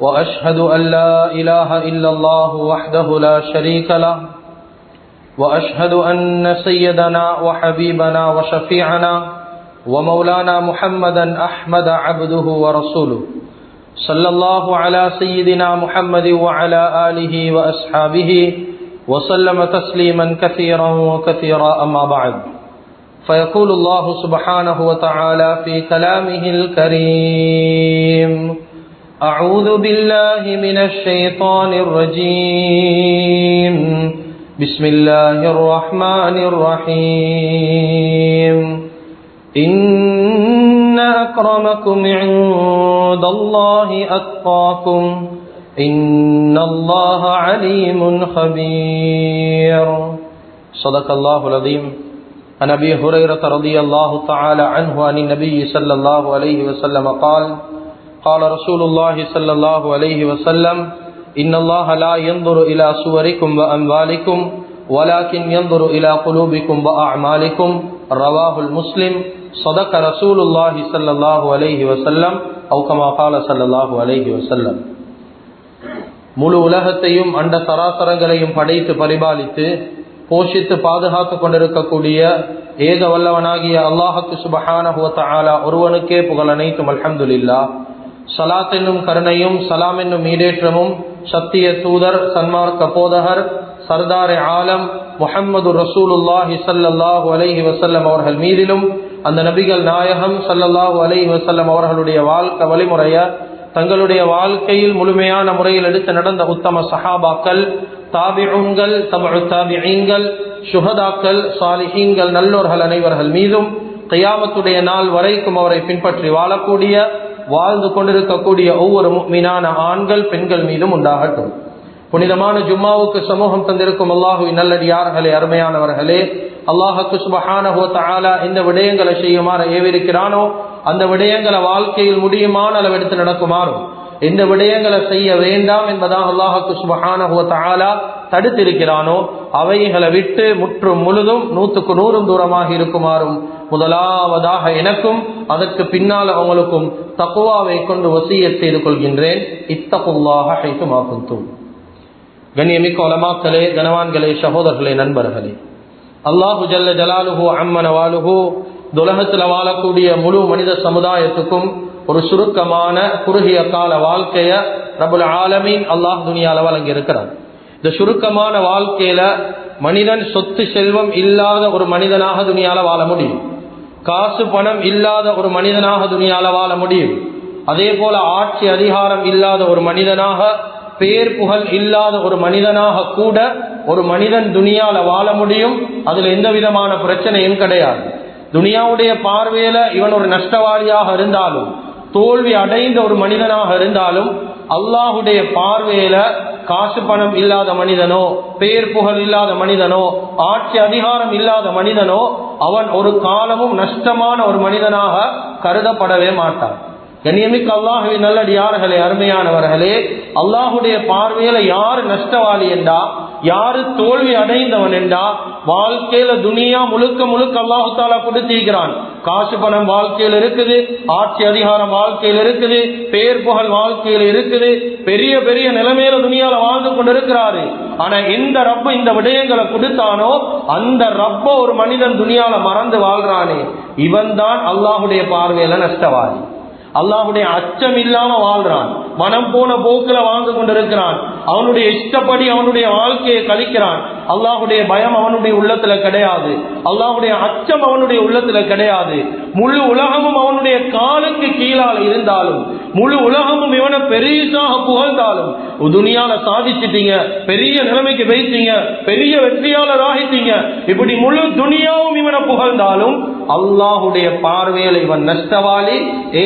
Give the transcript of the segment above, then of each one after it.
وأشهد أن لا إله إلا الله وحده لا شريك له وأشهد أن سيدنا وحبيبنا وشفيعنا ومولانا محمدا أحمد عبده ورسوله صلى الله على سيدنا محمد وعلى آله وأصحابه وسلم تسليما كثيرا وكثيرا أما بعد فيقول الله سبحانه وتعالى في كلامه الكريم أعوذ بالله من الشيطان الرجيم بسم الله الرحمن الرحيم إن أكرمكم عند الله أتقاكم إن الله عليم خبير صدق الله العظيم. عن أبي هريرة رضي الله تعالى عنه عن النبي صلى الله عليه وسلم قال قال رسول الله صلى الله عليه وسلم إن الله لا ينظر إلى صوركم وأموالكم ولكن ينظر إلى قلوبكم وأعمالكم رواه المسلم. صدق رسول الله صلى الله عليه وسلم أو كما قال صلى الله عليه وسلم. முழு உலகத்தையும் அண்ட சராசரங்களையும் படைத்து பரிபாலித்து போஷித்து பாதுகாத்து கொண்டிருக்கக்கூடிய ஏக வல்லவனாகிய அல்லாஹுக்கு சுப்ஹானஹு வ தஆலா ஒருவனுக்கே புகழ் அனைத்தும். அல்ஹம்துலில்லாஹ். ஸலாத் என்னும் கருணையும் சலாம் என்னும் ஈடேற்றமும் சத்திய தூதர் சன்மார்க்க போதகர் சர்தார் ஆலம் முஹம்மது ரசூலுல்லாஹி ஸல்லல்லாஹு அலைஹி வஸல்லம் அவர்கள் மீதிலும் அந்த நபிகள் நாயகம் ஸல்லல்லாஹு அலைஹி வஸல்லம் அவர்களுடைய வாழ்க்கை வழிமுறைய தங்களுடைய வாழ்க்கையில் முழுமையான முறையில் எடுத்து நடந்த உத்தம சஹாபாக்கள், தாபிஊன்கள், தபஉ தாபிஈன்கள், ஷுஹதாக்கள், சாலிஹீன்கள், நல்லோர்கள் அனைவர்கள் மீதும் கியாமத்துடைய நாள் வரைக்கும் அவரை பின்பற்றி வாழக்கூடிய வாழ்ந்து கொண்டிருக்கக்கூடிய ஒவ்வொரு முஃமினான ஆண்கள் பெண்கள் மீதும் உண்டாகட்டும். புனிதமான ஜும்மாவுக்கு சமூகம் தந்திருக்கும் அல்லாஹுவின் நல்லடியார்களே, அருமையானவர்களே, அல்லாஹுக்கு சுப்ஹானஹு வ தஆலா இந்த விடயங்களை செய்யுமாறு ஏவிருக்கிறானோ அந்த விடயங்களை வாழ்க்கையில் முடியுமான அளவு எடுத்து நடக்குமாறும், எந்த விடயங்களை செய்ய வேண்டாம் என்பதாக அல்லாஹுக்கு சுப்ஹானஹு வ தஆலா தடுத்திருக்கிறானோ அவைகளை விட்டு முற்றும் முழுதும் 100க்கு 100 தூரமாக இருக்குமாறும் முதலாவதாக எனக்கும் அதற்கு பின்னால் அவங்களுக்கும் தக்வாவை கொண்டு வசியத் செய்து கொள்கின்றேன். இத்தகுல்லாஹ ஹைதுமா குன்தும். கண்ணியமிக்க உலமாக்களே, கனவான்களே, சகோதரர்களே, நண்பர்களே, அல்லாஹு ஜல்ல ஜலாலுஹு அம்ம நவாலுஹு துலகத்தில் வாழக்கூடிய முழு மனித சமுதாயத்துக்கும் ஒரு சுருக்கமான குறுகிய கால வாழ்க்கைய ரப்புல் ஆலமீன் அல்லாஹ் துனியால வழங்கி இருக்கிறார். இந்த சுருக்கமான வாழ்க்கையில மனிதன் சொத்து செல்வம் இல்லாத ஒரு மனிதனாக துனியால வாழ முடியும். காசு பணம் இல்லாத ஒரு மனிதனாக துனியால வாழ முடியும். அதே போல ஆட்சி அதிகாரம் இல்லாத ஒரு மனிதனாக, பேர் புகழ் இல்லாத ஒரு மனிதனாக கூட ஒரு மனிதன் துனியால வாழ முடியும். அதுல எந்த விதமான பிரச்சனையும் கிடையாது. துனியாவுடைய பார்வையில இவன் ஒரு நஷ்டவாளியாக இருந்தாலும், தோல்வி அடைந்த ஒரு மனிதனாக இருந்தாலும், அல்லாஹுடைய பார்வையில காசு பணம் இல்லாத மனிதனோ, பேர் புகழ் இல்லாத மனிதனோ, ஆட்சி அதிகாரம் இல்லாத மனிதனோ அவன் ஒரு காலமும் நஷ்டமான ஒரு மனிதனாக கருதப்படவே மாட்டான். கண்ணியமிக்க அல்லாஹுவின் நல்லடியார்களே, அருமையானவர்களே, அல்லாஹுடைய பார்வையில யாரு நஷ்டவாளி என்றா, யாரு தோல்வி அடைந்தவன் என்றா, வாழ்க்கையில துனியா முழுக்க முழுக்க அல்லாஹு தாலா கொடுத்திருக்கிறான். காசு பணம் வாழ்க்கையில் இருக்குது, ஆட்சி அதிகாரம் வாழ்க்கையில் இருக்குது, பேர் புகழ் வாழ்க்கையில் இருக்குது, பெரிய பெரிய நிலைமையில துனியால வாழ்ந்து கொண்டிருக்கிறாரு. ஆனா எந்த ரப்ப இந்த விடயங்களை கொடுத்தானோ அந்த ரப்ப ஒரு மனிதன் துனியால மறந்து வாழ்றானே, இவன் தான் அல்லாஹுடைய பார்வையில நஷ்டவாளி. அல்லாஹுடைய அச்சம் இல்லாம வாழ்றான், மனம் போன போக்குல வாழ்ந்து கொண்டிருக்கிறான், அவனுடைய இஷ்டப்படி அவனுடைய வாழ்க்கையை கழிக்கிறான். அல்லாஹுடைய பயம் அவனுடைய உள்ளத்துல கிடையாது, அல்லாஹுடைய அச்சம் அவனுடைய உள்ளத்துல கிடையாது. முழு உலகமும் அவனுடைய காலுக்கு கீழால இருந்தாலும், முழு உலகமும் இவனை பெரியசாக புகழ்ந்தாலும், துனியால சாதிச்சிட்டீங்க, பெரிய நிலைமைக்கு வைத்தீங்க, பெரிய வெற்றியாளர் ஆகிட்டீங்க, இப்படி முழு துனியாவும் இவனை புகழ்ந்தாலும் அல்லாஹுடைய பார்வையில் இவன் நஷ்டவாளி.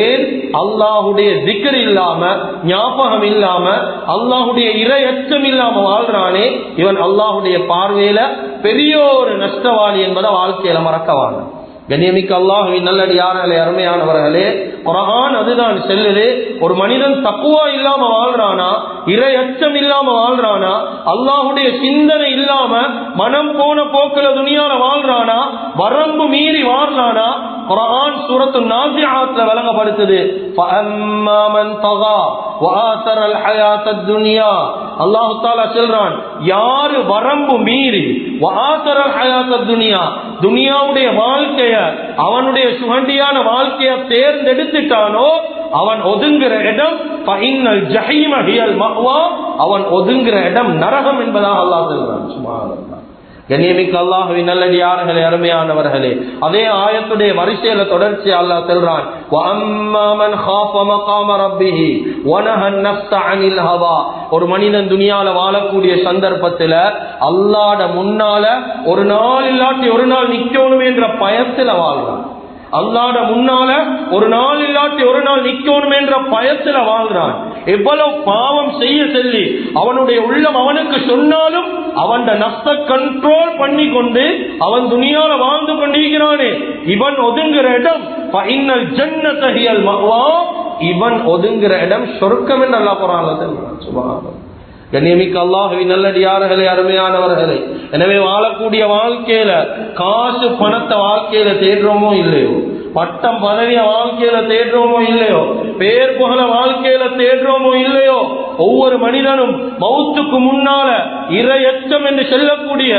ஏன்? அல்லாஹுடைய திக்ர் இல்லாம, ஞாபகம் இல்லாம, அல்லாஹுடைய இறையச்சம் இல்லாம வாழ்றானே, இவன் அல்லாஹுடைய பார்வையில பெரிய ஒரு நஷ்டவாளி என்பதை வாழ்க்கையில மறக்கவாங்க. கண்ணியமிக்க அல்லாஹ்வின் நல்லடியார்களே, அருமையானவர்களே, குர்ஆன் அதுதான் சொல்லுது. ஒரு மனிதன் தக்வா இல்லாம வாழ்றானா, இறை அச்சம் இல்லாம வாழ்றானா, அல்லாஹ்வுடைய சிந்தனை இல்லாம மனம் போன போக்குல துனியால வாழ்றானா, வரம்பு மீறி வாழ்றானா, குர்ஆன் சூரத்து நாஸிஆத்ல வழங்கப்படுகிறது. ஃபஅம்மா மன் தகா வஆஸர அல் ஹயாத்தத் துன்யா, அல்லாஹ் தஆலா சொல்றான், யாரு வரம்பு மீறி வஆஸர அல் ஹயாத்தத் துன்யா, துனியாவுடைய வாழ்க்கைய, அவனுடைய சுகண்டியான வாழ்க்கைய தேர்ந்தெடுத்துட்டானோ அவன் ஒதுங்குற இடம் ஃபஇன்னல் ஜஹீம ஹியல் மஅவா, அவன் ஒதுங்குற இடம் நரகம் என்பதாக அல்லாஹ் சொல்றான். சுப்ஹானல்லாஹ். கண்ணியமிக்க அல்லாஹ்வின் நல்லடியார்களே, அருமையானவர்களே, அதே ஆயத்துடைய வரிசையில தொடர்ச்சி அல்லாஹ் சொல்றான், வஅம்மா மன் காஃப மகாம ரப்பிஹி வனஹன் நஃப்ஸ அனில் ஹவா. ஒரு மனிதன் துனியால வாழக்கூடிய சந்தர்ப்பத்துல அல்லாஹ்ட முன்னால ஒரு நாள் இல்லாட்டி ஒரு நாள் நிக்கணும் என்ற பயத்துல வாழ்றான். அல்லாஹ்ட முன்னால ஒரு நாள் இல்லாட்டி ஒரு நாள் நிக்கணும் என்ற பயத்துல வாழ்றான். எவ்வளவு பாவம் செய்ய சொல்லி அவனுடைய உள்ளம் அவனுக்கு சொன்னாலும் அவன் நஃப்ஸ கண்ட்ரோல் பண்ணி கொண்டு அவன் துனியால வாழ்ந்து கொண்டிருக்கிறானே, இவன் ஒதுங்குற இடம் ஃபஇன்னல் ஜன்னத ஹியல் மஅவா, இவன் ஒதுங்குற இடம் சொர்க்கம் என்று அல்லாஹ் குர்ஆன்ல சொல்றான். சுப்ஹானல்லாஹ். கண்ணியமிக்க அல்லாஹ்வின் நல்லடியார்களே, அருமையானவர்களே, எனவே வாழக்கூடிய வாழ்க்கையில காசு பணத்தை வாழ்க்கையில தேடுறோமோ இல்லையோ, பட்டம் பதவிய வாழ்க்கையில தேடுறோமோ இல்லையோ, பேர் புகழ வாழ்க்கையில தேடுறோமோ இல்லையோ, ஒவ்வொரு மனிதனும் மௌத்துக்கு முன்னால இறையச்சம் என்று சொல்லக்கூடிய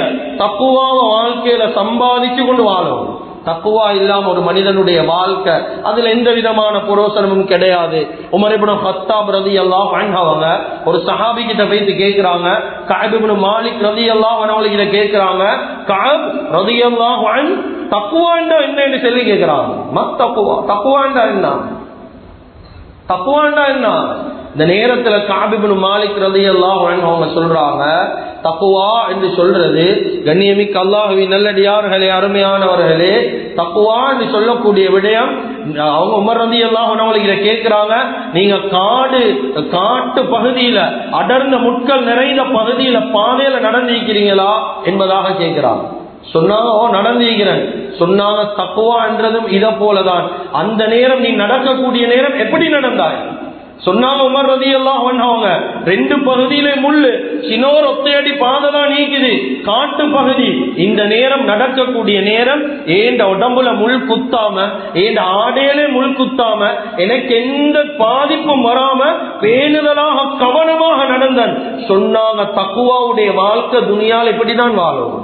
தக்குவாவ வாழ்க்கையில சம்பாதிச்சு கொண்டு வாழும். தக்குவா இல்லாம ஒரு மனிதனுடைய வாழ்க்கை அதுல எந்த விதமான புரோசனமும் கிடையாது. உமர் இப்னு கத்தாப் ரலியல்லாஹு அன்ஹு அவங்க ஒரு சஹாபி கிட்ட போயிட்டு கேக்குறாங்க, கஅப் இப்னு மாலிக் ரலியல்லாஹு அன்ஹு கிட்ட கேக்குறாங்க, கஅப் ரலியல்லாஹு அன்ஹு தக்குவாண்டா என்னன்னு சொல்லி கேக்குறாங்க. தக்குவா, தக்குவாண்டா என்ன, தக்குவாண்டா என்ன? இந்த நேரத்துல கஅப் இப்னு மாலிக் ரலியல்லாஹு அன்ஹு அவங்க சொல்றாங்க, தக்குவா என்று சொல்றது, கண்ணியமிக்க அல்லாஹ்வின் நல்லடியார்களே, அருமையானவர்களே, தக்குவா என்று சொல்லக்கூடிய விடயம் அவங்க உமர் ரலியல்லாஹு அன்ஹு கேட்கிறாங்க, நீங்க காட்டு பகுதியில அடர்ந்த முட்கள் நிறைந்த பகுதியில பாதையில நடந்திருக்கிறீங்களா என்பதாக கேட்கிறாங்க. சொன்னாங்க, ஓ நடந்திருக்கிறேன். சொன்னாங்க, தக்குவா என்றதும் இத போலதான். அந்த நேரம் நீ நடக்கக்கூடிய நேரம் எப்படி நடந்தாய்? சொன்னாங்க உமர் ரலியல்லாஹு அன்ஹு அவங்க, ரெண்டு பகுதியிலே முள்ளு, சின்னோர் ஒத்தையடி பாதை தான் நீக்குது, காட்டு பகுதி. இந்த நேரம் நடக்கக்கூடிய நேரம் ஏண்ட உடம்புல முள் குத்தாம, ஏண்ட ஆடையிலே முள் குத்தாம, எனக்கு எந்த பாதிப்பும் வராம பேணுதலாக கவனமாக நடந்தன். சொன்னாங்க, தக்குவாவுடைய வாழ்க்கை துனியால் இப்படிதான் வாழும்.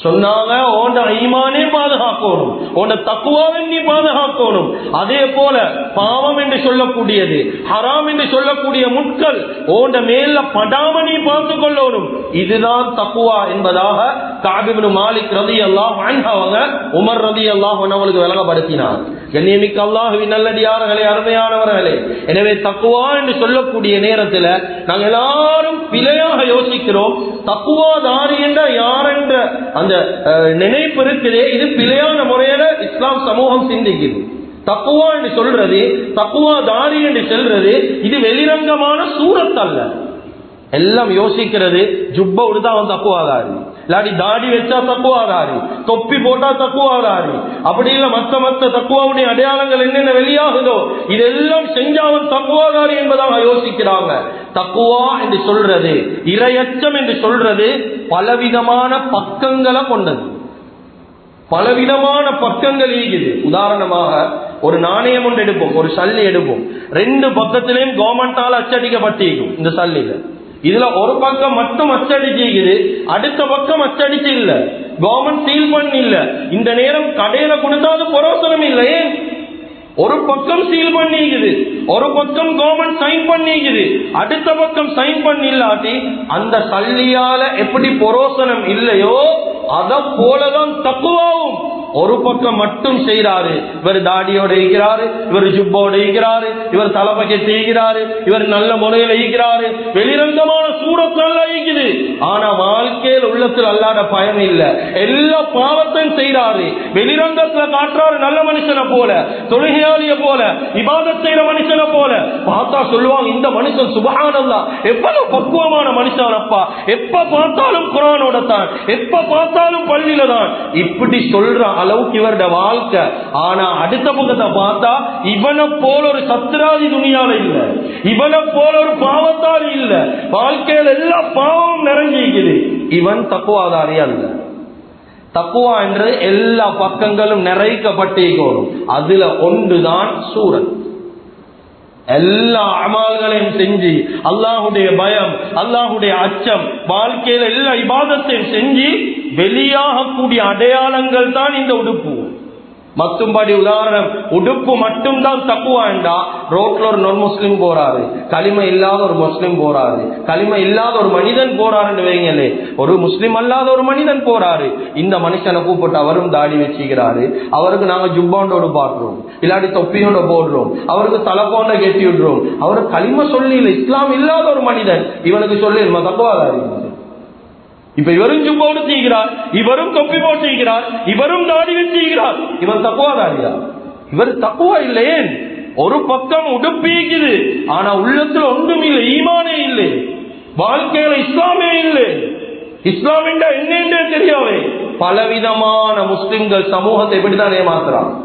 சொன்னாங்க, உன்ட ஈமானே பாதுகாக்கணும், உன்ட தக்குவாவை நீ பாதுகாக்கணும். அதே போல பாவம் என்று சொல்லக்கூடியது, ஹராம் என்று சொல்லக்கூடிய முட்கள் உன்ட மேல படாம நீ பார்த்து கொள்ளணும். இதுதான் தக்குவா என்பதாக கஅப் இப்னு மாலிக் ரலியல்லாஹு அன்ஹு அவங்க உமர் ரலியல்லாஹு அன்ஹு அவங்களுக்கு விளங்கப்படுத்தினார். கண்ணியமிக்க அல்லாஹ்வின் நல்லடியார்களே, அருமையானவர்களே, எனவே தக்குவா என்று சொல்லக்கூடிய நேரத்துல நாங்க எல்லாரும் பிழையாக யோசிக்கிறோம். தக்குவாதாரி என்ற யார் என்ற அந்த நினைப்பு இருக்குதே, இது பிழையான முறையில இஸ்லாம் சமூகம் சிந்திக்குது. தக்குவா என்று சொல்றது, தக்குவாதாரி என்று சொல்றது, இது வெளிரங்கமான சூரத் அல்ல. எல்லாம் யோசிக்கிறது, ஜுப்பா உடுத்தா அவன் தக்குவாதாரி, இல்லாட்டி தாடி வச்சா தக்குவாதாரி, தொப்பி போட்டா தக்குவாதாரி, அப்படி இல்ல மத்த தக்குவாவுடைய அடையாளங்கள் என்னென்ன வெளியாகுதோ இதெல்லாம் செஞ்சாவன் தக்குவாதாரி என்பதாக யோசிக்கிறாங்க. தக்குவா என்று சொல்றது, இரையச்சம் என்று சொல்றது பலவிதமான பக்கங்களை கொண்டது, பலவிதமான பக்கங்கள் ஈகுது. உதாரணமாக ஒரு நாணயம் ஒன்று எடுப்போம், ஒரு சல்லி எடுப்போம், ரெண்டு பக்கத்திலையும் கவர்மெண்டால அச்சடிக்கப்பட்டிருக்கும். இந்த சல்லில இதுல ஒரு பக்கம் மட்டும் அச்சடிச்சிருக்குது, அடுத்த பக்கம் அச்சடிச்சு இல்ல, கவர்மெண்ட் சீல் பண்ணி இல்ல. இந்த நேரம் கடையில கொடுத்தாது புரோசனம் இல்லையே, ஒரு பக்கம் சீல் பண்ணிக்குது, ஒரு பக்கம் கவர்மெண்ட் சைன் பண்ணிக்குது, அடுத்த பக்கம் சைன் பண்ணி இல்லாட்டி அந்த சல்லியால எப்படி புரோசனம் இல்லையோ அத போலதான் தக்குவாவும். ஒரு பக்கம் மட்டும் செய்யறாரு, இவர் தாடியோட இருக்கிறாரு, இவர் ஜுப்போட இருக்கிறாரு, இவர் தலைப்பக்கை செய்கிறாரு, இவர் நல்ல முறையில இருக்கிறாரு, வெளிரங்கமான சூரத்தால் இருக்குது. ஆனா வாழ்க்கையில் உள்ளத்தில் அல்லாத பயம் இல்ல, எல்லா பாவத்தையும் செய்யறாரு, வெளிரங்கத்துல காட்டுறாரு நல்ல மனுஷனை போல, தொழுகையாளிய போல, இபாதத் செய்யற மனுஷனை போல. பார்த்தா சொல்லுவாங்க, இந்த மனுஷன் சுப்ஹானல்லாஹ் எவ்வளவு பக்குவமான மனுஷனப்பா, எப்ப பார்த்தாலும் குர்ஆனோட தான், எப்ப பார்த்தாலும் பள்ளியில தான், இப்படி சொல்ற அளவுக்கு இவருடைய வாழ்க்கை. ஆனா அடுத்த பக்கத்தை பார்த்தா இவனை போல ஒரு சத்ராதி துனியால இல்ல, இவனை போல ஒரு பாவத்தாரி இல்ல, வாழ்க்கையில எல்லா பாவமும் நிறைஞ்சிருக்குது. இவன் தக்குவாதாரி அல்ல. தக்குவா என்று எல்லா பக்கங்களும் நிறைக்கப்பட்டிருக்கணும். அதுல ஒன்றுதான் சூரத். எல்லா அமல்களையும் செஞ்சு அல்லாஹுடைய பயம், அல்லாஹுடைய அச்சம், வாழ்க்கையில எல்லா இபாதத்தையும் செஞ்சு வெளியாகக்கூடிய அடையாளங்கள் தான் இந்த உடுப்பு. மத்தும்படி உதாரணம், உடுப்பு மட்டும்தான் தக்குவா என்றா, ரோட்ல ஒரு நான் முஸ்லிம் போறாரு, களிமை இல்லாத ஒரு முஸ்லிம் போறாரு, களிமை இல்லாத ஒரு மனிதன் போறாருன்னு வைங்களே, ஒரு முஸ்லிம் அல்லாத ஒரு மனிதன் போறாரு, இந்த மனுஷனை கூப்பிட்டு அவரும் தாடி வச்சுக்கிறாரு, அவருக்கு நாங்க ஜுப்பாண்டோடு பாடுறோம், இல்லாட்டி தொப்பியோட போடுறோம், அவருக்கு தலைப்போண்ட கெட்டி விடுறோம், அவரு களிமை சொல்லி இல்லை, இஸ்லாம் இல்லாத ஒரு மனிதன், இவனுக்கு சொல்லி தக்குவாதாரி. இப்ப இவரும் ஜுப்பா செய்கிறார், இவரும் தொப்பி போட்டுகிறார், இவரும் தாடி வச்சுகிறார், இவர் தக்குவாதாரியா? இவர் தக்குவா இல்லையே. ஒரு பக்கம் உடுப்பிக்குது, ஆனா உள்ளத்துல ஒன்றும் இல்லை, ஈமானே இல்லை, வாழ்க்கையில இஸ்லாமே இல்லை. இஸ்லாம் என்றா என்னென்றே தெரியாவே பலவிதமான முஸ்லிம்கள் சமூகத்தை எப்படித்தான் ஏமாத்துறாங்க.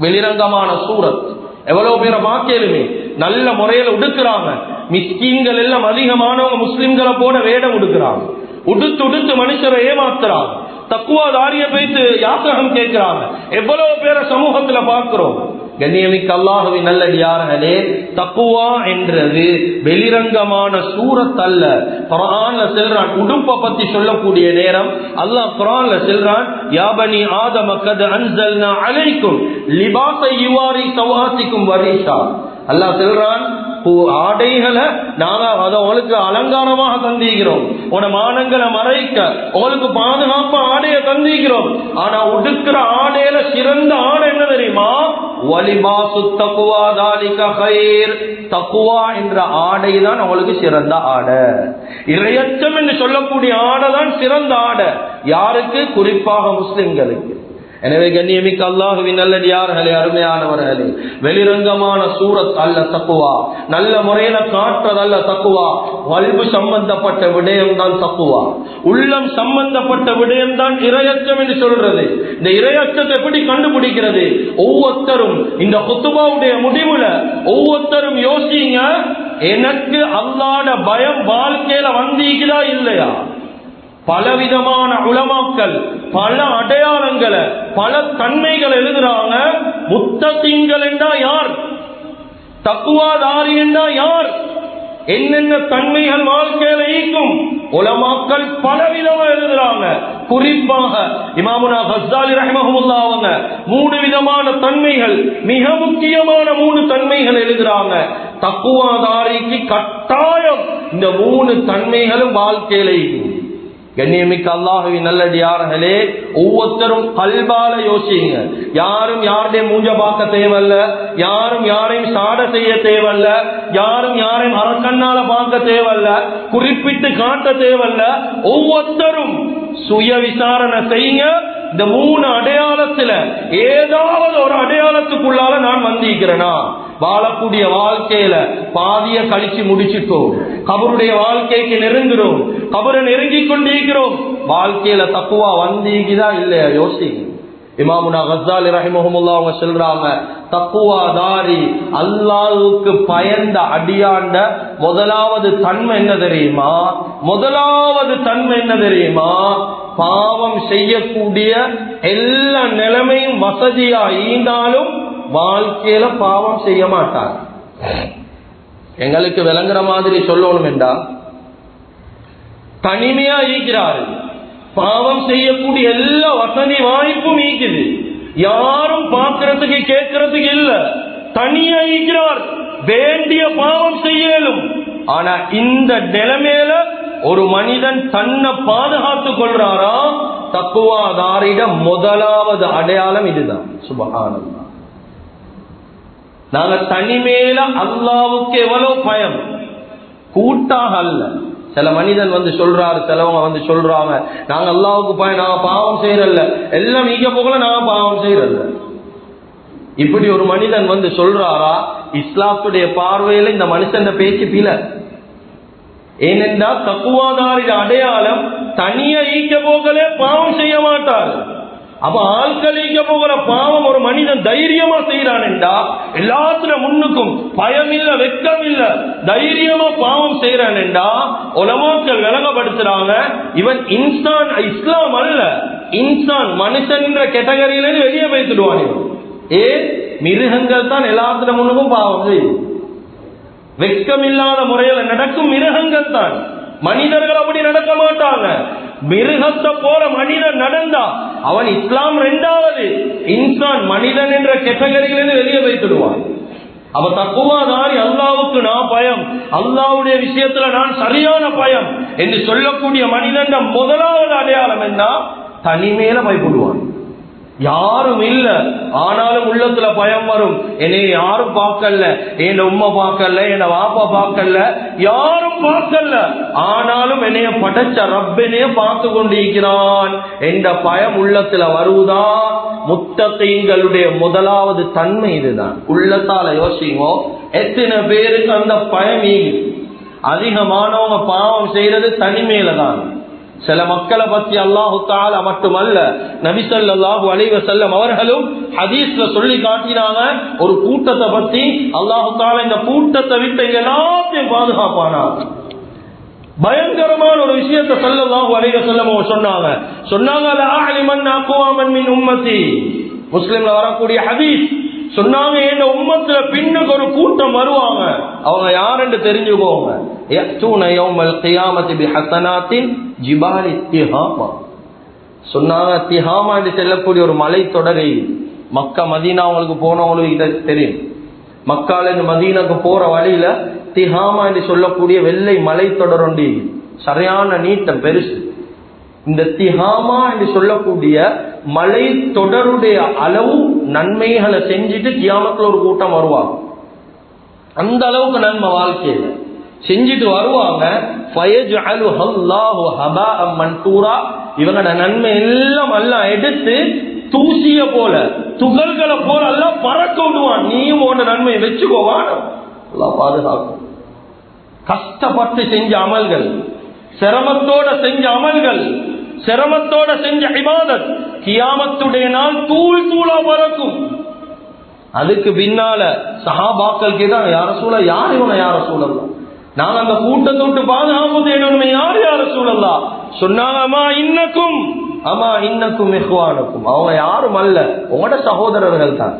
வெளிரங்கமான சூரத் எவ்வளவு பேரை மாக்கேலுமே நல்ல முறையில உடுக்கிறாங்க. மிஸ்கீன்கள் எல்லாம் அதிகமானவங்க முஸ்லிம்களை போட வேடம் உடுக்கிறாங்க, உடுத்து மனுஷரை ஏமாத்துறாங்க, தக்குவாதாரிய பேசி யாத்திரகம் கேட்கிறாங்க. எவ்வளவு பேரை சமூகத்துல பார்க்கிறோம். கண்ணியமிக்க அல்லாஹ்வின் நல்லடியார்களே, தக்குவா என்றது வெளிரங்கமான சூரத் அல்ல. குர்ஆன்ல சொல்றான், உடுப்பை பத்தி சொல்லக்கூடிய நேரம் அல்லாஹ் குர்ஆன்ல சொல்றான், யா பனி ஆதம கத் அன்ஸல்னா அலைக்கும் லிபாஸை யுவாரி சவாத்திக்கும் வரிஷா. அல்லாஹ் சொல்றான், ஆடைகளை நாங்க அதை உங்களுக்கு அலங்காரமாக தந்திக்கிறோம், உன மானங்களை மறைக்க உங்களுக்கு பாதுகாப்பா ஆடையை தந்திக்கிறோம். ஆனா உடுக்கிற ஆடையில சிறந்த ஆடை என்ன தெரியுமா? வலிபாசு தக்குவா தாலிக கைர். தக்குவா என்ற ஆடை தான் உங்களுக்கு சிறந்த ஆடை. இரையச்சம் என்று சொல்லக்கூடிய ஆடை தான் சிறந்த ஆடை. யாருக்கு? குறிப்பாக முஸ்லிம்களுக்கு. எனவே கண்ணியமிக்க அல்லாஹ்வின் நல்லடியார்களே, அருமையானவர்களே, வெளிரங்கமான சூரத் அல்ல தக்குவா, நல்ல முறையில காட்டுறதல்ல தக்குவா. கல்பு சம்பந்தப்பட்ட விடயம் தான் தக்குவா, உள்ளம் சம்பந்தப்பட்ட விடயம் தான் இரையச்சம் என்று சொல்றது. இந்த இரையச்சத்தை எப்படி கண்டுபிடிக்கிறது? ஒவ்வொருத்தரும் இந்த குத்துபாவுடைய முடிவுல ஒவ்வொருத்தரும் யோசிங்க, எனக்கு அல்லாஹ்ட பயம் வாழ்க்கையில வந்தீங்களா இல்லையா? பலவிதமான உலமாக்கள் பல அடையாளங்களை பல தன்மைகள் எழுதுறாங்க. முத்தகீன்கள் என்றா யார்? தக்குவாதாரி என்றா யார்? என்னென்ன தன்மைகள் வாழ்க்கையில ஈக்கும் உலமாக்கள் பலவிதமா எழுதுறாங்க. குறிப்பாக இமாமுனா கஸ்ஸாலி ரஹ்மஹுல்லாஹ் அவங்க 3 விதமான தன்மைகள், மிக முக்கியமான 3 தன்மைகள் எழுதுறாங்க. தக்குவாதாரிக்கு கட்டாயம் இந்த 3 தன்மைகளும் வாழ்க்கையில ஈக்கும். கண்ணியமிக்க அல்லாஹ்வின் நல்லடியார்களே, ஒவ்வொருத்தரும் கல்பால யோசிங்க. யாரும் யாருடைய மூஞ்ச பார்க்க தேவையில்ல, யாரும் யாரையும் சாட செய்ய தேவையில்ல, யாரும் யாரையும் அரக்கண்ணால பார்க்க தேவையில்ல, குறிப்பிட்டு காட்ட தேவையில்ல. ஒவ்வொருத்தரும் சுய விசாரணை செய்யுங்க. இந்த 3 அடையாளத்துல ஏதாவது ஒரு அடையாளத்துக்குள்ளால நான் வந்திருக்கிறேனா? வாழக்கூடிய வாழ்க்கையில பாதிய கழிச்சு முடிச்சுட்டோம், கபருடைய வாழ்க்கைக்கு நெருங்குறோம், கபரை நெருங்கி கொண்டிருக்கிறோம். வாழ்க்கையில தக்குவா வந்தீங்கதா இல்லையா யோசிங்க. இமாமுனா கஸ்ஸாலி ரஹிமஹுல்லாஹ் அவங்க சொல்றாங்க, தக்குவாதாரி அல்லாஹ்வுக்கு பயந்த அடியாண்ட முதலாவது தன்மை என்ன தெரியுமா? முதலாவது தன்மை என்ன தெரியுமா? பாவம் செய்யக்கூடிய எல்லா நிலைமையும் வசதியா ஈந்தாலும் வாழ்க்கையில பாவம் செய்ய மாட்டார். எங்களுக்கு விளங்குற மாதிரி சொல்லணும் என்றா, தனிமையா ஈக்கிறாரு, பாவம் செய்யக்கூடிய எல்லா வசதி வாய்ப்பும் ஈக்குது, யாரும் பார்க்கறதுக்கு கேட்கறதுக்கு இல்ல, தனியா ஈக்கிறார், வேண்டிய பாவம் செய்யலும். ஆனா இந்த நிலைமையில ஒரு மனிதன் தன்னை பாதுகாத்துக் கொள்றாரா? தக்குவாதாரிட முதலாவது அடையாளம் இதுதான். சுப்ஹானல்லாஹ். நாங்க தனிமேல அல்லாஹ்வுக்கு எவ்வளவு பயம், கூட்டாக அல்ல. சில மனிதன் வந்து சொல்றாரு, சிலவங்க வந்து சொல்றாங்க, நாங்க அல்லாஹ்வுக்கு பயம், நாங்க பாவம் செய்யறல்ல, எல்லாம் நீங்க போகல, நாங்க பாவம் செய்யறல்ல. இப்படி ஒரு மனிதன் வந்து சொல்றாரா? இஸ்லாத்துடைய பார்வையில இந்த மனுஷன் பேச்சு பில. ஏனென்றா தக்குவாதாரின் அடையாளம் தனியா ஈக்க போகலே பாவம் செய்ய மாட்டார். அப்ப ஆட்கள் ஈக்க போகிற பாவம் ஒரு மனிதன் தைரியமா செய்யறான் என்றா, எல்லாத்துல முன்னுக்கும் பயம் இல்ல, வெட்கம் இல்ல, தைரியமா பாவம் செய்யறான் என்றா உலமாக்கள் விளங்கப்படுத்துறாங்க, இவன் இன்சான் இஸ்லாம் அல்ல, இன்சான் மனுஷன் கேட்டகரியில வெளியே வைத்துடுவான். மிருகங்கள் தான் எல்லாத்துல முன்னுக்கும் பாவம் செய்யும். வெட்கமில்லாத முறையில் நடக்கும் மிருகங்கள் தான். மனிதர்கள் அப்படி நடக்க மாட்டாங்க. மிருகத்தை போல மனிதன் நடந்தா அவன் இஸ்லாம் 2வது, இன்சான் மனிதன் என்ற கேட்டகரியிலிருந்து வெளியே வைத்துடுவான். அவ தக்குவாதாரி, அல்லாவுக்கு நான் பயம், அல்லாவுடைய விஷயத்துல நான் சரியான பயம் என்று சொல்லக்கூடிய மனிதன் முதலாவது அடையாளம் என்ன? தனிமையில பயப்படுவான். யாரும் இல்ல, ஆனாலும் உள்ளத்துல பயம் வரும். என்னை யாரும் பார்க்கல, என் உம்மா பார்க்கல, என் வாப்பா பார்க்கல, யாரும் பார்க்கல, ஆனாலும் என்னைய படைச்ச ரப்பனைய பார்த்து கொண்டிருக்கிறான் என்ற பயம் உள்ளத்துல வருவதா? முத்தகீன்களுடைய முதலாவது தன்மை இதுதான். உள்ளத்தால யோசிங்க, எத்தனை பேருக்கு அந்த பயம்? அதிகமானவங்க பாவம் செய்யறது தனிமையில தான். சில மக்களை பத்தி அல்லாஹு தஆலா மட்டுமல்ல, நபி ஸல்லல்லாஹு அலைஹி வஸல்லம் அவர்களும் ஹதீஸ்ல சொல்லி காட்டினாங்க. ஒரு கூட்டத்தை பத்தி அல்லாஹு தஆலா இந்த கூட்டத்தை விட்டு எல்லாத்தையும் பாதுகாப்பானா. பயங்கரமான ஒரு விஷயத்தை ஸல்லல்லாஹு அலைஹி வஸல்லம் சொன்னாங்க லா அலிமன் அக்வாமன் மின் உம்மத்தி. முஸ்லிம்ல வரக்கூடிய ஹதீஸ். சொன்னாங்க, இந்த உம்மத்துல பின்னுக்கு ஒரு கூட்டம் வருவாங்க, அவங்க யாருன்னு தெரிஞ்சுக்கோங்க. யஅதூன யௌமல் கியாமத்தி பிஹஸனாத்தின் ஜிபாலி திஹாமா. சொன்னாங்க, திஹாமா என்று சொல்லக்கூடிய ஒரு மலை தொடரை. மக்கா மதீனா அவங்களுக்கு போனவங்களுக்கு இதை தெரியும். மக்கால இருந்து மதீனாக்கு போற வழியில திஹாமா என்று சொல்லக்கூடிய வெள்ளை மலை தொடர் ஒன்று, சரியான நீட்டம், பெருசு. இந்த திஹாமா என்று சொல்லக்கூடிய மலை தொடருடைய அளவு நன்மைகளை செஞ்சுட்டு கியாமத்துல ஒரு கூட்டம் வருவாங்க. அந்த அளவுக்கு நன்மை வாழ்க்கையில செஞ்சுட்டு வருவாங்க. இவங்களோட நன்மை எல்லாம் எல்லாம் எடுத்து தூசிய போல, துகள்களை போல எல்லாம் பறக்க விடுவான். நீயும் உன்னோட நன்மையை வச்சுக்கோவான், பாதுகாக்கும். கஷ்டப்பட்டு செஞ்ச அமல்கள், சிரமத்தோட செஞ்ச அமல்கள், சிரமத்தோட செஞ்ச இபாதத் கியாமத்துடைய நாள் தூள் தூளா பறக்கும். அதுக்கு பின்னால சஹாபாக்கள் கேட்டாங்க, யார சூழ, யார் இவங்க, யார சூழல்லாம், நாங்க அந்த கூட்டத்தை விட்டு பாதுகாப்பு தேடணுமே, யார் யார சூழல்லாம் சொன்னாங்க. அம்மா இன்னக்கும் இஹ்வானுக்கும். அவங்க யாரும் அல்ல, உங்களோட சகோதரர்கள் தான்.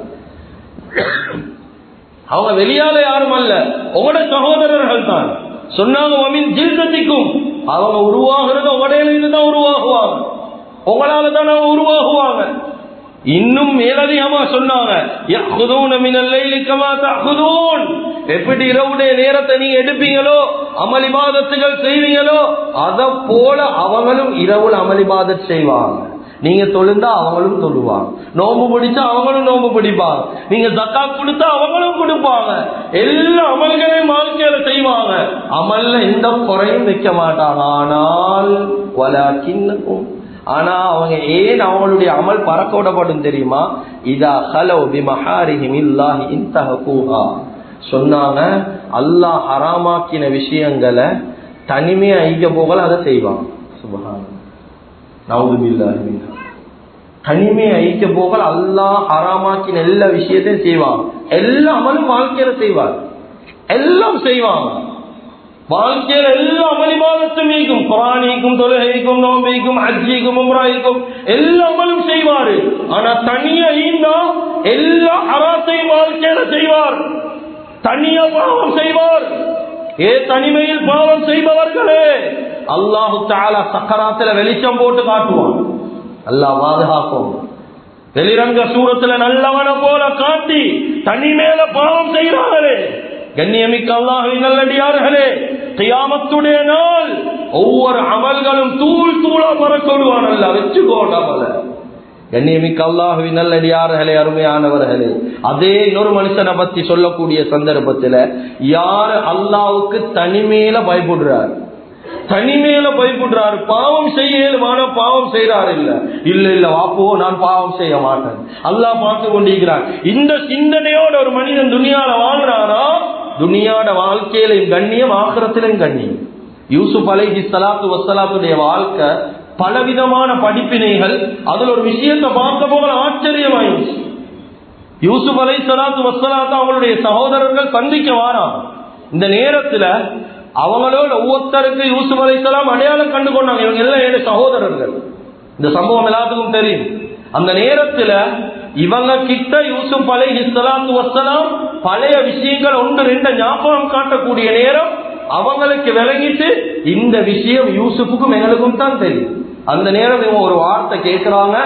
அவங்க வெளியால யாரும் அல்ல, உங்களோட சகோதரர்கள் தான். சொன்னாங்க, ஜில்தத்திக்கும். அவங்க உருவாகிறது உடையிலிருந்து தான் உருவாகுவாங்க, உங்களால தான் அவங்க உருவாகுவாங்க. இன்னும் மேலதிகமா சொன்னாங்க, எப்படி இரவுடைய நேரத்தை நீங்க எடுப்பீங்களோ, அமளிபாதத்துகள் செய்வீங்களோ, அத போல அவங்களும் இரவுல அமளிபாதத் செய்வாங்க. நீங்க தொழுந்தா அவங்களும் தொழுவாங்க, நோம்பு பிடிச்சா அவங்களும் நோம்பு பிடிப்பாங்க, நீங்க ஜக்காத் கொடுத்தா அவங்களும் கொடுப்பாங்க. எல்லா அமல்களையும் வாழ்க்கையில செய்வாங்க, அமல்ல எந்த குறையும் வைக்க மாட்டாங்க. ஆனா அவங்க ஏன் அவங்களுடைய அமல் பறக்க விடப்படும் தெரியுமா? இதா ஹலவ் பிமஹாரிஹிம் இல்லாஹி இன்தஹூஹா. சொன்னாங்க, அல்லாஹ் ஹராமாக்கின விஷயங்களை தனிமையா ஐக்க போகல அதை செய்வாங்க. சுப்ஹானல்லாஹ், நவுது பில்லாஹி மின்ஹா. தனிமையை ஐக்க போகல அல்லாஹ் ஹராமாக்கின எல்லா விஷயத்தையும் செய்வாங்க. எல்லா அமலும் வாழ்க்கையில செய்வாங்க, எல்லாம் செய்வாங்க. வாழ்க்கையில எல்லா அமளிபாதத்தும் நீக்கும், குர்ஆனிக்கும், தொழுகைக்கும், நோம்பிக்கும், ஹஜ்ஜிக்கும், உம்ராய்க்கும் எல்லா அமலும் செய்வாரு. ஆனா தனியா ஈந்தா எல்லா ஹராத்தையும் வாழ்க்கையில செய்வார், தனியா பாவம் செய்வார். தனிமையில் பாவம் செய்பவர்களே அல்லாஹு தஆலா சக்கராத்துல வெளிச்சம் போட்டு காட்டுவான். அல்லாஹ் பாதுகாக்கும். வெளிரங்க சூரத்துல நல்லவன போல காட்டி தனிமேல பாவம் செய்கிறார்களே, கண்ணியமிக்க அல்லாஹ்வின் நல்லடியார்களே, கியாமத்துடைய நாள் ஒவ்வொரு அமல்களும் தூள் தூளா பறக்கொடுவான். அல்லாஹ் வெச்சுக்கோட்டாமல. கண்ணியமிக்க அல்லாஹ்வின் நல்லடியார்களே, அருமையானவர்களே, அதே இன்னொரு மனுஷனை பத்தி சொல்லக்கூடிய சந்தர்ப்பத்துல யாரு அல்லாஹ்வுக்கு தனிமேல பயப்படுறார், தனிமேல பயப்படுறாரு, பாவம் செய்யலுமான பாவம் செய்யறாரு, இல்ல இல்ல வாப்போ நான் பாவம் செய்ய மாட்டேன், அல்லாஹ் பார்த்து கொண்டிருக்கிறார். இந்த சிந்தனையோட ஒரு மனிதன் துனியால வாழ்றானா, துனியாட வாழ்க்கையிலும் கண்ணியம், ஆখিরাத்திலும் கண்ணியம். யூசுப் அலைஹிஸ்ஸலாத்து வஸ்ஸலாத்துடைய வாழ்க்கை பலவிதமான படிப்பினைகள். அதுல ஒரு விஷயத்தை பார்க்க போக ஆச்சரியமாயிடுச்சு. யூசுப் அலைஹிஸ்ஸலாத்து வஸ்ஸலாத்து அவங்களுடைய சகோதரர்கள் சந்திக்க வாராம். இந்த நேரத்துல அவங்களோட ஒவ்வொருத்தருக்கு யூசுப் அலைஹிஸ்ஸலாம் அடையாளம் கண்டு கொண்டாங்க, இவங்க எல்லாம் ஏழு சகோதரர்கள். இந்த சம்பவம் எல்லாத்துக்கும் தெரியும். அந்த நேரத்துல இவங்க கிட்ட யூசுப் அலைஹிஸ்ஸலாத்து வஸ்ஸலாம் பழைய விஷயங்கள் ஒன்று ரெண்டு ஞாபகம் காட்டக்கூடிய நேரம் அவங்களுக்கு விளங்கிட்டு இந்த விஷயம் யூசுப்புக்கும் எங்களுக்கும் தான் தெரியும். அந்த நேரம் இவங்க ஒரு வார்த்தை கேட்கிறாங்க,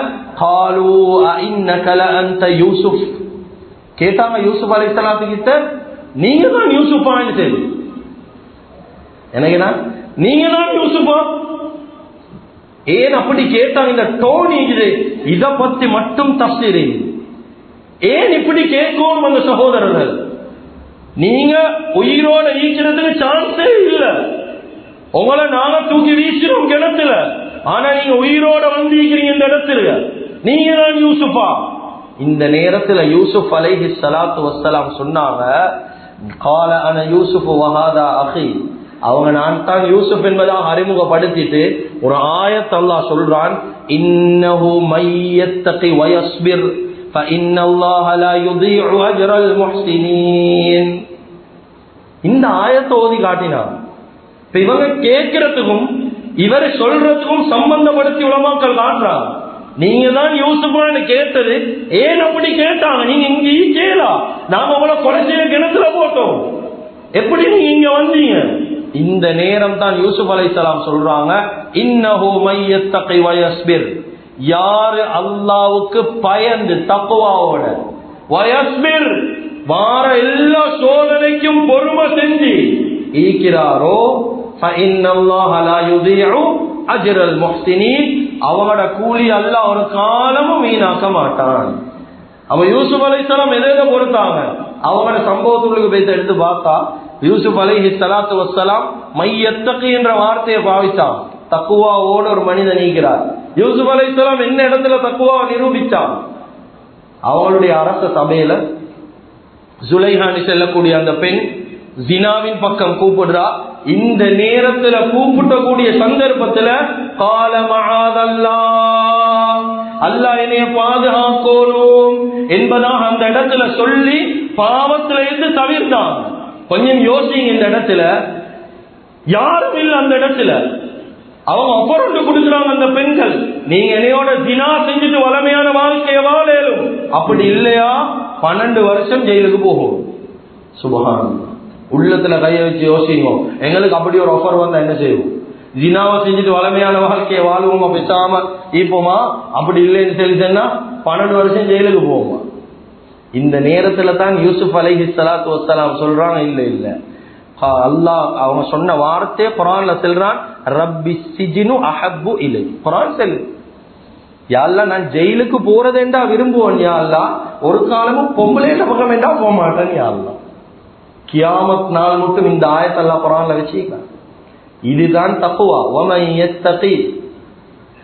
காலு அஇன்னக லஅன்த யூசுப். கேட்டாங்க யூசுப் அலைஹிஸ்ஸலாத்து கிட்ட, நீங்க தான் யூசுப்பான்னு தெரியும். எனக்குனா நீங்க தான் யூசுப்பா? ஏன் அப்படி கேட்டாங்க? இந்த டோனி இத பத்தி மட்டும் தஃசீர். ஏன் இப்படி கேட்கும் அந்த சகோதரர்கள்? நீங்க உயிரோட ஈக்கிறதுக்கு சான்ஸே இல்ல. உங்களை நாங்க தூக்கி வீசினோம் கிணத்துல, ஆனா நீங்க உயிரோட வந்திருக்கிறீங்க இந்த இடத்துல. நீங்க தான் யூசுப்பா? இந்த நேரத்துல யூசுப் அலைஹிஸ்ஸலாத்து வஸ்ஸலாம் சொன்னாங்க, கால அன யூசுப் வஹாதா அஹி. அவங்க நான் தான் யூசுப் என்பதாக அறிமுகப்படுத்திட்டு ஒரு ஆயத் அல்லாஹ் சொல்றான், இன்னஹு மையத்தகி வயஸ்பிர் ஃபஇன்னல்லாஹ லா யுதீஉ அஜ்ரல் முஹ்ஸினீன். இந்த ஆயத்தை ஓதி காட்டினான். இப்ப இவங்க கேட்கிறதுக்கும் இவரை சொல்றதுக்கும் சம்பந்தப்படுத்தி உலமாக்கள் காட்டுறாங்க. நீங்க தான் யூசுப்பான்னு கேட்டது ஏன் அப்படி கேட்டாங்க? நீங்க இங்க கேளா, நாம உங்களை கொலை செய்ய கிணத்துல போட்டோம், எப்படி நீங்க இங்க வந்தீங்க? இந்த நேரம் தான் யூசுப் அலைஹிஸ்ஸலாம் சொல்றாங்க, இன்னஹு மையத்தகி வயஸ்பிர். யாரு அல்லாஹ்வுக்கு பயந்து தக்வாவோட, வயஸ்பிர் வார எல்லா சோதனைக்கும் பொறுமை செஞ்சு ஈக்கிறாரோ, ஃபஇன்னல்லாஹ லா யுதீஉ அஜ்ரல் முஹ்ஸினீன். அவங்களோட கூலி அல்லாஹ் ஒரு காலமும் வீணாக்க மாட்டான். அவ யூசுப் அலைஹிஸ்ஸலாம் எதை பொறுத்தாங்க? அவங்களோட சம்பவத்துக்கு போய் எடுத்து பார்த்தா யூசுப் அலைஹிஸ்ஸலாத்து வஸ்ஸலாம் மையத்தகி என்ற வார்த்தையை பாவிச்சான். தக்குவாவோட ஒரு மனிதன் நீக்கிறார். யூசுப் அலைஹிஸ்ஸலாம் என்ன இடத்துல தக்குவா நிரூபிச்சான்? அவங்களுடைய அரச சபையில சுலைஹானி செல்லக்கூடிய அந்த பெண் ஜினாவின் பக்கம் கூப்பிடுறா. இந்த நேரத்துல கூப்பிட்டக்கூடிய சந்தர்ப்பத்துல கால மஆதல்லாஹ், அல்லாஹ் என்னைய பாதுகாக்கணும் என்பதாக அந்த இடத்துல சொல்லி பாவத்துல இருந்து தவிர்த்தான். கொஞ்சம் யோசிங்க, இந்த இடத்துல யாரும் இல்லை. அந்த இடத்துல அவங்க ஒப்பரண்டு கொடுக்குறாங்க அந்த பெண்கள், நீங்க என்னையோட ஜினா செஞ்சுட்டு வளமையான வாழ்க்கைய வாழலும், அப்படி இல்லையா 12 வருஷம் ஜெயிலுக்கு போகும். சுபஹான். உள்ளத்துல கைய வச்சு யோசிங்க, எங்களுக்கு அப்படி ஒரு ஆஃபர் வந்தா என்ன செய்வோம்? ஜினாவை செஞ்சுட்டு வளமையான வாழ்க்கையை வாழுவோமா, பேசாம இப்போமா? அப்படி இல்லைன்னு சொல்லி சொன்னா 12 வருஷம் ஜெயிலுக்கு போவோமா? இந்த நேரத்துல தான் யூசுப் அலைஹிஸ்ஸலாத்து வஸ்ஸலாம் சொல்றாங்க, இல்ல இல்ல, அல்லாஹ் அவங்க சொன்ன வார்த்தையை குர்ஆன்ல சொல்றான், ரப்பி சிஜ்னு அஹப்பு இலை. குர்ஆன் சொல்லு, யா அல்லாஹ் நான் ஜெயிலுக்கு போறதேண்டா விரும்புவேன் யா அல்லாஹ், ஒரு காலமும் பொம்பளையில பக்கம் வேண்டா போக மாட்டேன் யா அல்லாஹ். கியாமத் நாள் மட்டும் இந்த ஆயத்தை அல்லாஹ் குர்ஆன்ல வச்சிருக்கான். இதுதான் தக்வா. வமன் யத்தகி.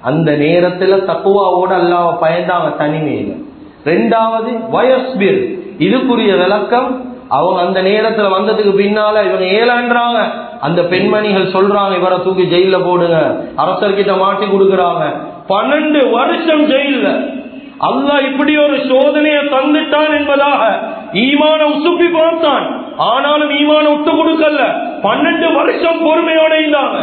அந்த நேரத்துல தக்வாவோட அல்லாஹ்வை பயந்தாங்க தனிமையில. ரெண்டாவது வயஸ்பிர். இதுக்குரிய விளக்கம், அவங்க அந்த நேரத்துல வந்ததுக்கு பின்னால இவங்க ஏலான்றாங்க. அந்த பெண்மணிகள் சொல்றாங்க, இவரை தூக்கி ஜெயில போடுங்க, அரசர்கிட்ட மாட்டி கொடுக்கறாங்க. 12 வருஷம் ஜெயில. அல்லாஹ் இப்படி ஒரு சோதனையை தந்துட்டான் என்பதாக ஈமான உசுப்பி பார்த்தான். ஆனாலும் ஈமான விட்டு கொடுக்கல. 12 வருஷம் பொறுமையோட இருந்தாங்க.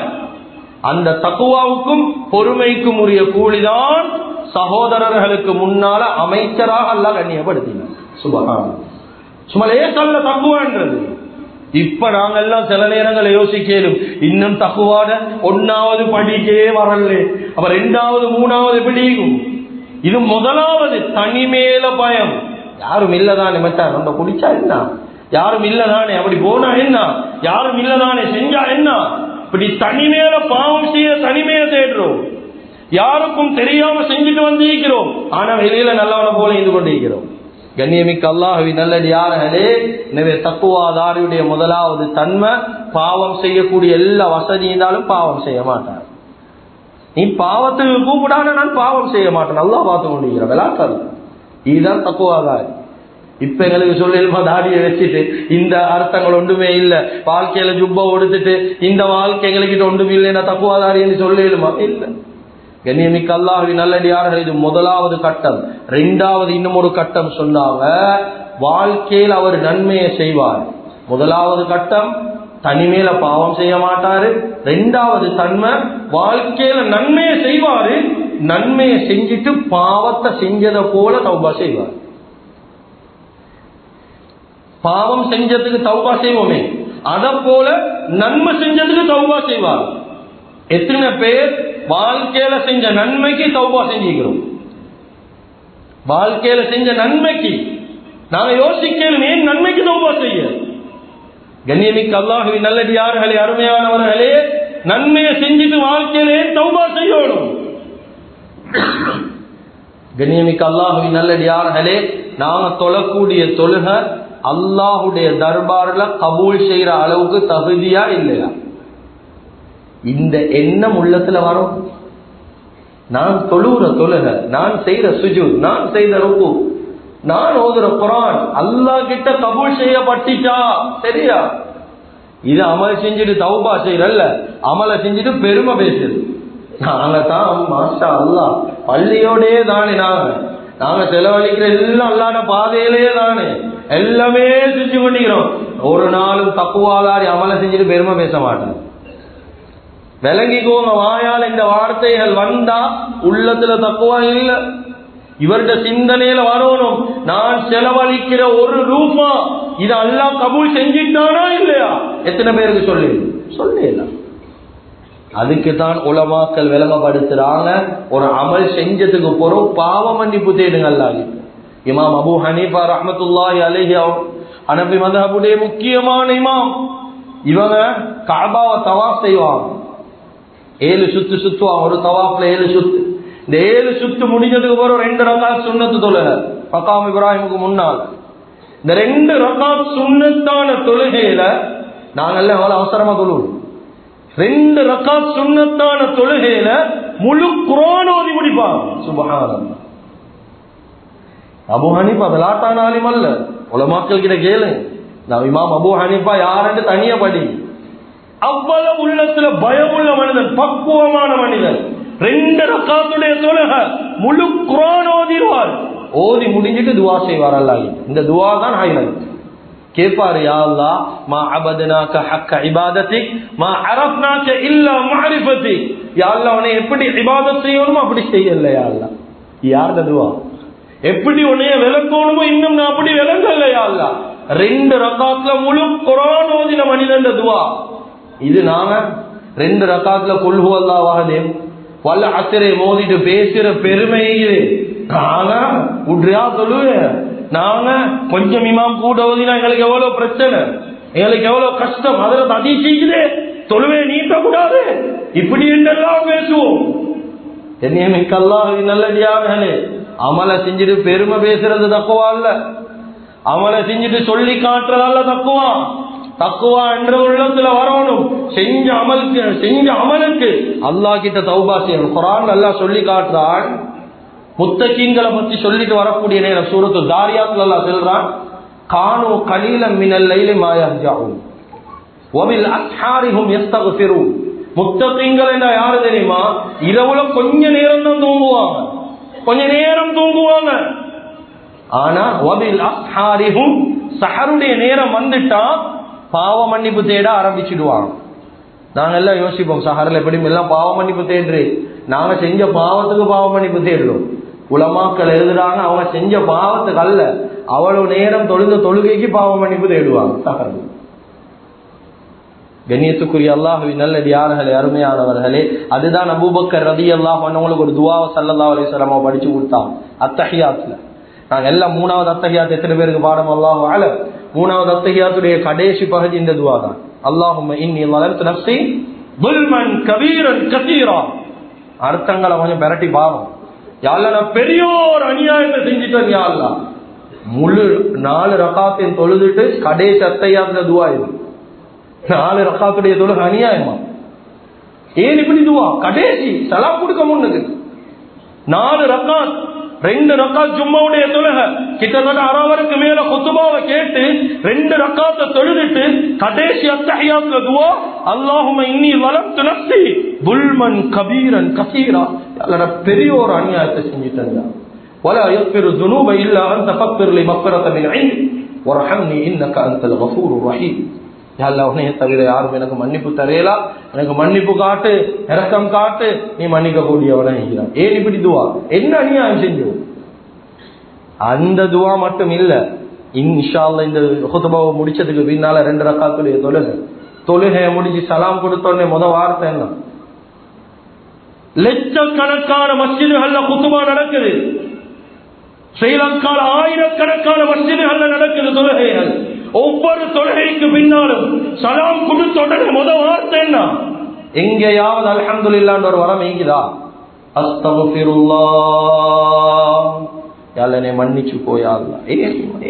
அந்த தக்வாவுக்கும் பொறுமைக்கும் உரிய கூலிதான் சகோதரர்களுக்கு முன்னால அமைச்சராக அல்லாஹ் கண்ணியப்படுத்தினார். சுபஹான். சும்மா லேசல்ல தக்குவான்றது. இப்ப நாங்க எல்லாம் சில நேரங்களை யோசிக்கலும், இன்னும் தக்குவாட 1வது படிக்கே வரல, அப்ப 2வது 3வது எப்படிக்கும்? இது முதலாவது தனிமேல பயம். யாரும் இல்லதானே மச்சான், நம்ம குடிச்சா என்ன, யாரும் இல்லதானே அப்படி போனா என்ன, யாரும் இல்லதானே செஞ்சா என்ன, இப்படி தனிமேல பாவம் செய்ய தனிமையை தேடுறோம். யாருக்கும் தெரியாம செஞ்சுட்டு வந்திருக்கிறோம், ஆனா வெளியில நல்லவனை போல இருந்து கொண்டிருக்கிறோம். கண்ணியமிக்க அல்லாஹ்வின் நல்லடியார்களே, எனவே தக்குவாதாரியுடைய முதலாவது தன்மை, பாவம் செய்யக்கூடிய எல்லா வசதி இருந்தாலும் பாவம் செய்ய மாட்டார். நீ பாவத்துக்கு கூப்பிடான நான் பாவம் செய்ய மாட்டேன், அல்லாஹ் பார்த்து கொண்டிருக்கிற விளாட்டாது. இதுதான் தக்குவாதாரி. இப்ப எங்களுக்கு சொல்லிருப்பா தாடியை வச்சுட்டு இந்த அர்த்தங்கள் ஒன்றுமே இல்லை, வாழ்க்கையில ஜுப்பா கொடுத்துட்டு இந்த வாழ்க்கை எங்களுக்கு ஒன்றுமே இல்லைன்னா தக்குவாதாரின்னு சொல்லிடுமா? இல்லை. கண்ணியமிக்க அல்லாஹ்வின் நல்லடியார்கள், இது முதலாவது கட்டம். 2வது இன்னும் ஒரு கட்டம் சொன்னாங்க, வாழ்க்கையில் அவர் நன்மையை செய்வார். முதலாவது கட்டம் தனிமேல பாவம் செய்ய மாட்டாரு. 2வது தன்மை வாழ்க்கையில நன்மையை செய்வாரு, நன்மையை செஞ்சுட்டு பாவத்தை செஞ்சதை போல தௌபா செய்வார். பாவம் செஞ்சதுக்கு தௌபா செய்வோமே அத போல நன்மை செஞ்சதுக்கு தௌபா செய்வார். எத்தனை பேர் வாழ்க்கையில செஞ்ச நன்மைக்கு தௌபா செஞ்சுக்கிறோம்? வாழ்க்கையில செஞ்ச நன்மைக்கு நாங்க யோசிக்கணும், ஏன் நன்மைக்கு தௌபா செய்ய? கண்ணியமிக்க அல்லாஹ்வின் நல்லடியார்களே, அருமையானவர்களே, நன்மையை செஞ்சுட்டு வாழ்க்கையிலே தௌபா செய்யணும். கண்ணியமிக்க அல்லாஹ்வின் நல்லடியார்களே, நாங்க தொழக்கூடிய தொழுக அல்லாஹுடைய தர்பார்ல கபூல் செய்யற அளவுக்கு தகுதியா இல்லையா? இந்த எண்ணம் உள்ளத்துல வரும். நான் தொழுற தொழுக, நான் செய்யற சுஜூத், நான் செய்த ருக்கு, நான் ஓதுற குர்ஆன் அல்லாஹ் கிட்ட கபூல் செய்யப்பட்டுச்சா? சரியா? இது அமல் செஞ்சுட்டு தௌபா செய்யறல்ல, அமலை செஞ்சுட்டு பெருமை பேசுறது. நாங்க தான் மாஷா அல்லாஹ் பள்ளியோடே தானே, நாங்க செலவழிக்கிற எல்லாம் அல்லாஹ்ட பாதையிலேயே தானே எல்லாமே செஞ்சு கொண்டிருக்கிறோம். ஒரு நாளும் தக்குவாதாரி அமலை செஞ்சுட்டு பெருமை பேச மாட்டேன். விளங்கிக்கோங்க, வாயால் இந்த வார்த்தைகள் வந்தா உள்ளத்துல தக்குவா இல்ல. இவருடைய சிந்தனையில வரணும், நான் செலவழிக்கிற ஒரு ரூபா இது அல்லாஹ் கபூல் செஞ்சிட்டானா இல்லையா? எத்தனை பேருக்கு சொல்லல. அதுக்குத்தான் உலமாக்கள் விளங்கப்படுத்துறாங்க, ஒரு அமல் செஞ்சதுக்கு போறோம் பாவ மன்னிப்பு தேடுங்க அல்லாஹ். இமாம் அபூ ஹனீஃபா ரஹ்மத்துல்லாஹி அலைஹி ஹனஃபி மذஹபுடைய முக்கியமான இமாம், இவங்க கஅபாவை தவாஃப் செய்வாங்க. 7 சுத்து சுத்துவாங்க. ஒரு தவாஃப்ல 7 சுத்து. இந்த 7 சுத்து முடிஞ்சதுக்கு பிறகு 2 ரக்காத் சுன்னத்து தொழுக மகாம் இப்ராஹிமுக்கு முன்னால். இந்த 2 ரக்காத் சுன்னத்தான தொழுகையில நாங்கெல்லாம் எவ்வளவு அவசரமா தொழுவோம். 2 ரக்காத் சுன்னத்தான தொழுகையில முழு குர்ஆன் ஓதி முடிப்பாங்க. சுப்ஹானல்லாஹ். அபூ ஹனீஃபா விளாட்டான ஆலிம் அல்ல. உலமாக்கள் கிட்ட கேளுங்க, நான் இமாம் அபூ ஹனீஃபா யாருன்னு தனியா படி. அவ்வளவு உள்ளத்துல பயமுள்ள மனிதன், பக்குவமான மனிதன். 2 ரக்காத்துடைய தொழுக முழு குர்ஆன் ஓதிடுவார். ஓதி முடிஞ்சிட்டு துஆ செய்வார் அல்லாஹ். இந்த துஆ தான் ஹைலைட். கேட்பாரு, யா அல்லாஹ் மா அபத்னாக ஹக்க இபாதத்திக் மா அரஃப்னாக இல்லா மஅரிஃபத்திக். யா அல்லாஹ் உன்னை எப்படி இபாதத் செய்யணுமோ அப்படி செய்யல யா அல்லாஹ். யார்த துஆ? எப்படி உன்னைய விளக்கணுமோ இன்னும் நான் அப்படி விளங்கல யா அல்லாஹ். 2 ரக்காத்துல முழு குர்ஆன் ஓதின மனிதன் துஆ. இது நாங்க 2 ரக்காத்துல குல் ஹுவல்லாஹு அஹத் வல்ல அஸ்ரே மோதிட்டு பேசுற பெருமையே நாங்க உட்ரியா சொல்லுவேன். நாங்க கொஞ்சம் இமாம் கூட ஓதினா எங்களுக்கு எவ்வளவு பிரச்சனை, எங்களுக்கு எவ்வளவு கஷ்டம். அதில் அதிசயிக்குதே தொழுவே நீட்ட கூடாது, இப்படி என்றெல்லாம் பேசுவோம். என்னையமிக்க அல்லாஹ்வின் நல்லடியார்களே, அமலை செஞ்சுட்டு பெருமை பேசுறது தக்குவா அல்ல. அமலை செஞ்சுட்டு சொல்லி காட்டுறதல்ல தக்குவா. தக்குவா என்ற உள்ளத்துல வரணும். செஞ்ச அமலுக்கு அல்லாஹ் கிட்ட தௌபா செய்யணும். குர்ஆன் அல்லாஹ் சொல்லி காட்டுறான். முத்தகீன்களை பத்தி சொல்லிட்டு வரக்கூடிய நேரம் சூரத்து தாரியாத்ல அல்லாஹ் சொல்றான், கானு கலீலம் மினல் லைலி மா யஹ்ஜஊன் வபில் அஸ்ஹாரிஹும் யஸ்தக்ஃபிரூன். முத்தகீன்கள் என்ன யாரு தெரியுமா? இரவுல கொஞ்ச நேரம் தான் தூங்குவாங்க, கொஞ்ச நேரம் தூங்குவாங்க. ஆனா வபில் அஸ்ஹாரிஹும் சஹருடைய நேரம் வந்துட்டா பாவ மன்னிப்பு தேட ஆரம்பிச்சிடுவாங்க. நாங்க எல்லாம் யோசிப்போம், சஹர்ல எப்படி எல்லாம் பாவ மன்னிப்பு தேடுறே, நாங்க செஞ்ச பாவத்துக்கு பாவ மன்னிப்பு தேடுறோம். உலமாக்கள் எழுதுறாங்க, அவங்க செஞ்ச பாவத்துக்கு அல்ல, அவ்வளவு நேரம் தொழுந்த தொழுகைக்கு பாவ மன்னிப்பு தேடுவாங்க சஹர்ல. கண்ணியத்துக்குரிய அல்லாஹ்வின் நல்லடியார்களே, அருமையானவர்களே, அதுதான் அபூபக்கர் ரலியல்லாஹு அன்ஹு ஒரு துஆவை ஸல்லல்லாஹு அலைஹி வஸல்லம் படிச்சு கொடுத்தாங்க அத்தஹியாத்ல. நாங்க எல்லாம் 3வது அத்தஹியாத் எத்தனை பேருக்கு பாடம் அல்லாஹு அலம். 3வது அத்தஹியாத்துடைய கடைசி பகுதி இந்த துஆ தான். அல்லாஹும்ம இன்னி ظلمت نفسي ظلما كبيرا كثيرا. அர்த்தங்களை கொஞ்சம் பெரட்டி பாவம். யா அல்லாஹ் நான் பெரியோர் அநியாயத்தை செஞ்சிட்டேன் யா அல்லாஹ். முழு 4 ரக்காத்தையும் தொழுதுட்டு கடைசி அத்தஹியாத்துல துஆ இது. 4 ரக்காத்துடைய தொழுகை அநியாயமா? ஏன் இப்படி துஆ? கடைசி சலாம் கொடுக்க முன்னுக்கு 4 ரக்காத், 2 ரக்காத் ஜும்மாவுடைய தொழுகை, கிட்டத்தட்ட அறவருக்கு மேல குத்துபாவை கேட்டு 2 ரக்காத்தை தொழுதுட்டு கடைசி அத்தஹியாத்துல துஆ, அல்லாஹும்ம இன்னி ظلمت نفسي ظلما كبيرا كثيرا. அல்லாஹ் பெரிய ஒரு அநியாயத்தை செஞ்சிட்டேன். ولا يغفر الذنوب الا انت فاغفر لي مغفرة من عندك وارحمني انك انت الغفور الرحيم. அல்ல உன்னைய தவிர யாரும் எனக்கு மன்னிப்பு தரையலா, எனக்கு மன்னிப்பு காட்டு, இரக்கம் காட்டு, நீ மன்னிக்க கூடியவன இருக்கிறான். ஏன் இப்படி துவா? என்ன அநியாயம் செஞ்சோம்? அந்த துவா மட்டும் இல்ல, இன்ஷா அல்லாஹ் இந்த குத்பாவை முடிச்சதுக்கு பின்னால 2 ரக்காத்துடைய தொழுகையை முடிச்சு சலாம் கொடுத்தோடனே வார்த்தை என்ன? லட்சக்கணக்கான மஸ்ஜிதுகள்ல குத்பா நடக்குது. ஸ்ரீலங்கால ஆயிரக்கணக்கான மஸ்ஜிதுகள்ல நடக்குது தொழுகைகள். ஒவ்வொரு தொழுகைக்கு பின்னாலும் சலாம் கொடுத்த உடனே வார்த்தை என்ன? எங்கேயாவது அல்ஹம்துலில்லாஹ் ஒரு வரம் எங்குதா? அஸ்தக்ஃபிருல்லாஹ், யாழ்லா மன்னிச்சு போயா அல்லாஹ்.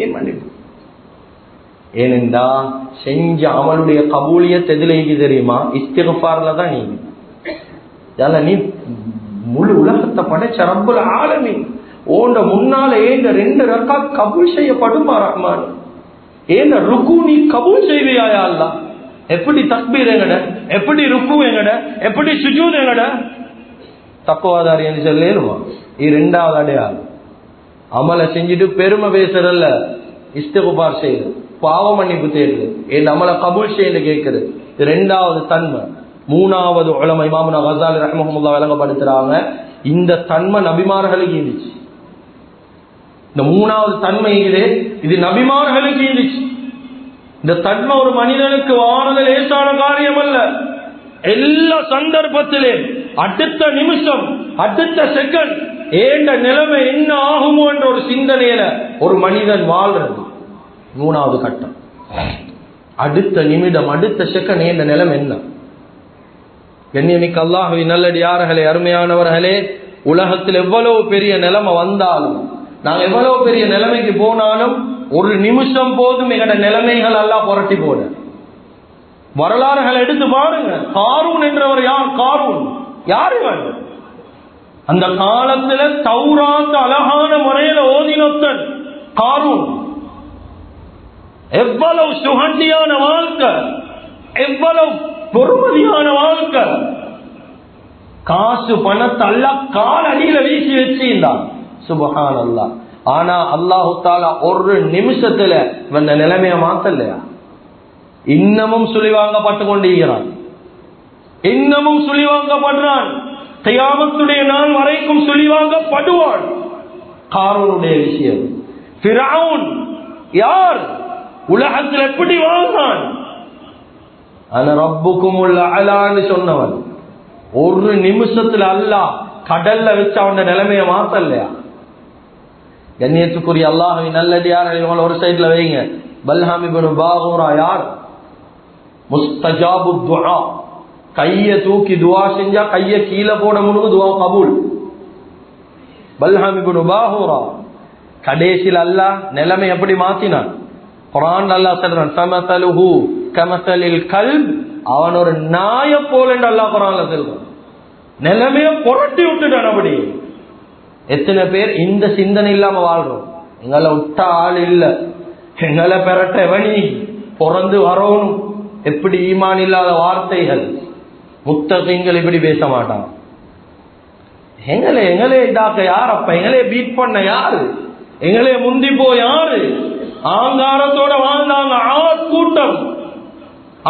ஏன் மன்னிப்பு? ஏனென்றா செஞ்ச அமலுடைய கபூலியத் எதுல தெரியுமா? இஸ்திக்ஃபார்ல தான். நீ முழு உலகத்தை படைச்ச ரப்புல் ஆலமீன் ஓண்ட முன்னால ஏண்ட 2 ரக்காத் கபூல் செய்யப்படுமா ரஹ்மான்? ஏண்ட ருக்கு நீ கபூல் செய்வியா அல்லாஹ்? எப்படி தக்பீர் எங்கட, எப்படி ருக்கு எங்கட, எப்படி சுஜூத் எங்கட? தக்குவாதாரி என்று சொல்லேருமா? இது 2வது அடையாளம். அமலை செஞ்சுட்டு பெருமை பேசுறல்ல, இஸ்திக்ஃபார் செய்யுது, பாவ மன்னிப்பு தேடுது, என் அமலை கபூல் செய்ய கேட்குது. இது 2வது தன்மை. 3வது உலமா இமாம் கஸாலி ரஹ்மஹுல்லாஹ் விளங்கப்படுத்துறாங்க, இந்த தன்மை நபிமார்களுக்கு இருந்துச்சு. இந்த 3வது தன்மை இது நபிமார்களுக்கு இருந்துச்சு. இந்த தன்மை ஒரு மனிதனுக்கு வானது லேசான காரியம் அல்ல. எல்லா சந்தர்ப்பத்திலே அடுத்த நிமிஷம், அடுத்த செகண்ட் ஏண்ட நிலைமை என்ன ஆகுமோ என்ற ஒரு சிந்தனையில ஒரு மனிதன் வாழ்றது 3வது கட்டம். அடுத்த நிமிடம், அடுத்த செகண்ட் ஏண்ட நிலைமை என்ன? கண்ணியமிக்க அல்லாஹ்வின் நல்லடியார்களே, அருமையானவர்களே, உலகத்தில் எவ்வளவு பெரிய நிலைமை வந்தாலும், நாங்கள் எவ்வளவு பெரிய நிலைமைக்கு போனாலும் ஒரு நிமிஷம் போதும் எங்கட நிலைமைகள் எல்லாம் புரட்டி போட. வரலாறுகளை எடுத்து பாருங்க. காரூன் என்றவர் யார்? காரூன் யாரு? அந்த காலத்துல தௌராத் அழகான முறையில ஓதினொத்தன் காரூன். எவ்வளவு சுகண்டியான வாழ்க்கை, எவ்வளவு பொறுமதியான வாழ்க்கை. காசு பணத்தை அல்லாஹ் கால் அடியில வீசி வச்சிருந்தான். சுப்ஹானல்லாஹ். ஆனா அல்லாஹு தஆலா ஒரு நிமிஷத்துல இந்த நிலைமைய மாத்தலையா? இன்னமும் சுழிவாங்கப்பட்டு கொண்டிருக்கிறான், இன்னமும் சுழிவாங்கப்படுறான். கியாமத்துடைய நாள் வரைக்கும் சுழிவாங்கப்படுவான். காரூனுடைய விஷயம். ஃபிரௌன் யார்? உலகத்தில் எப்படி வாழ்ந்தான்? அன ரப்புக்குமுல் அலான்னு சொன்னவன். ஒரு நிமிஷத்துல அல்லாஹ் கடல்ல வச்சு அவன் நிலைமைய மாத்தலையா? கண்ணியத்துக்குரிய அல்லாஹ்வின் நல்லடியார்கள் ஒரு சைட்ல வைங்க. பல்ஹாம் இப்னு பாகூரா யார்? முஸ்தஜாபு துஆ. கைய தூக்கி துஆ செஞ்சா கைய கீழே போட முழுகு துஆ கபூல். பல்ஹாம் இப்னு பாகூரா கடைசியில் அல்லாஹ் நிலைமை எப்படி மாத்தினான்? குர்ஆன் அல்லாஹ் சொல்றான், சமதலுஹு கமதலில் கல்ப். அவன் ஒரு நாய போல என்று அல்லாஹ் குர்ஆன்ல சொல்றான். நிலைமைய புரட்டி விட்டுட்டான். அப்படி எத்தனை பேர் இந்த சிந்தனை இல்லாம வாழ்றோம்? எங்களை விட்ட ஆள் இல்ல, எங்களை பெறட்ட எவனி பிறந்து வரணும். எப்படி ஈமான் இல்லாத வார்த்தைகள். முத்தகீன்கள் இப்படி பேச மாட்டான். எங்களே இதாக்க யார்? அப்ப எங்களே பீட் பண்ண யாரு? எங்களே முந்தி போ யாரு? ஆங்காரத்தோட வாழ்ந்தாங்க ஆத் கூட்டம்.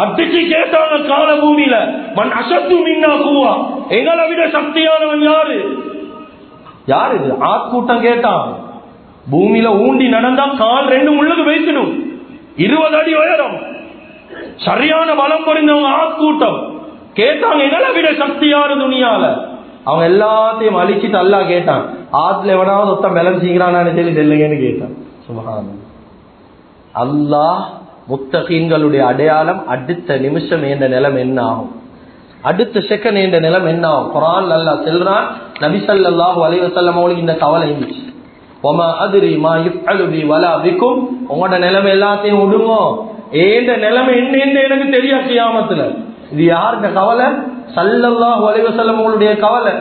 அடிச்சு கேட்டாங்க கால பூமியில, மன் அசத்து மின்னா கூவா, எங்களை விட சக்தியானவன் யாரு? யாரு இது? ஆட்கூட்டம் கேட்டான். பூமியில ஊண்டி நடந்தா கால் 2 உள்ளுக்கு வைக்கணும். 20 அடி உயரம், சரியான பலம் பொறிந்தவங்க ஆட்கூட்டம் கேட்டாங்க, எங்களை விட சக்தி யாரு துணியால? அவங்க எல்லாத்தையும் அழிச்சிட்டு அல்லாஹ் கேட்டான், ஆத்துல எவனாவது ஒருத்தன் மெலஞ்சிக்கிறான்னு சொல்லி தெல்லுங்கன்னு கேட்டான். சுப்ஹானல்லாஹ். அல்லாஹ் முத்தகீன்களுடைய அடையாளம் அடுத்த நிமிஷம் என்ற நிலம் என்ன ஆகும், அடுத்த செகண்ட் என்ற நிலம் என்ன ஆகும்? குர்ஆன் அல்லாஹ் சொல்றான், நபி ஸல்லல்லாஹு அலைஹி வஸல்லம் அவங்களுக்கு இந்த கவலை இருந்துச்சு. வமா அத்ரி மா யஃஅலு பி வலா பிக்கும். உங்களோட நிலைமை எல்லாத்தையும் விடுங்க, ஏண்ட நிலைமை என்ன எனக்கு தெரியாது கியாமத்துல. இது யாருடைய கவலை? ஸல்லல்லாஹு அலைஹி வஸல்லம் அவங்களுடைய கவலை.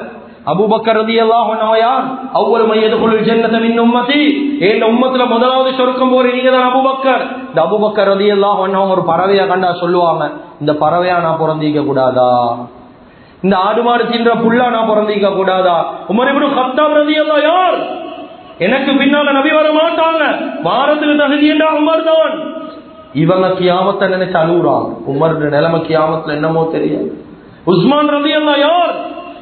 அபூபக்கர் ரலியல்லாஹு அன்ஹு யார்? அவ்வல் மன் யதுகுலுல் ஜன்னத மின் உம்மதி. இந்த உம்மத்துல முதலாவது சொர்க்கம் போற நீங்க தான் அபூபக்கர். இந்த அபூபக்கர் ரலியல்லாஹு அன்ஹு ஒரு பறவையா கண்டா சொல்லுவாங்க, இந்த பறவையா நான் பிறந்திக்க கூடாதா? இந்த ஆடு மாடு தின்ற புல்லா நான் பிறந்திக்க கூடாதா? உமர் இப்னு கத்தாப் ரலியல்லாஹு யார்? எனக்கு பின்னால நபி வர மாட்டாங்க, வாரத்துக்கு தகுதி என்றா உமர் தான். இவங்க கியாமத்தை நினைச்சு அழுகுறாங்க. உமர் நிலைமை கியாமத்துல என்னமோ தெரியாது. உஸ்மான் ரலியல்லாஹு யார்?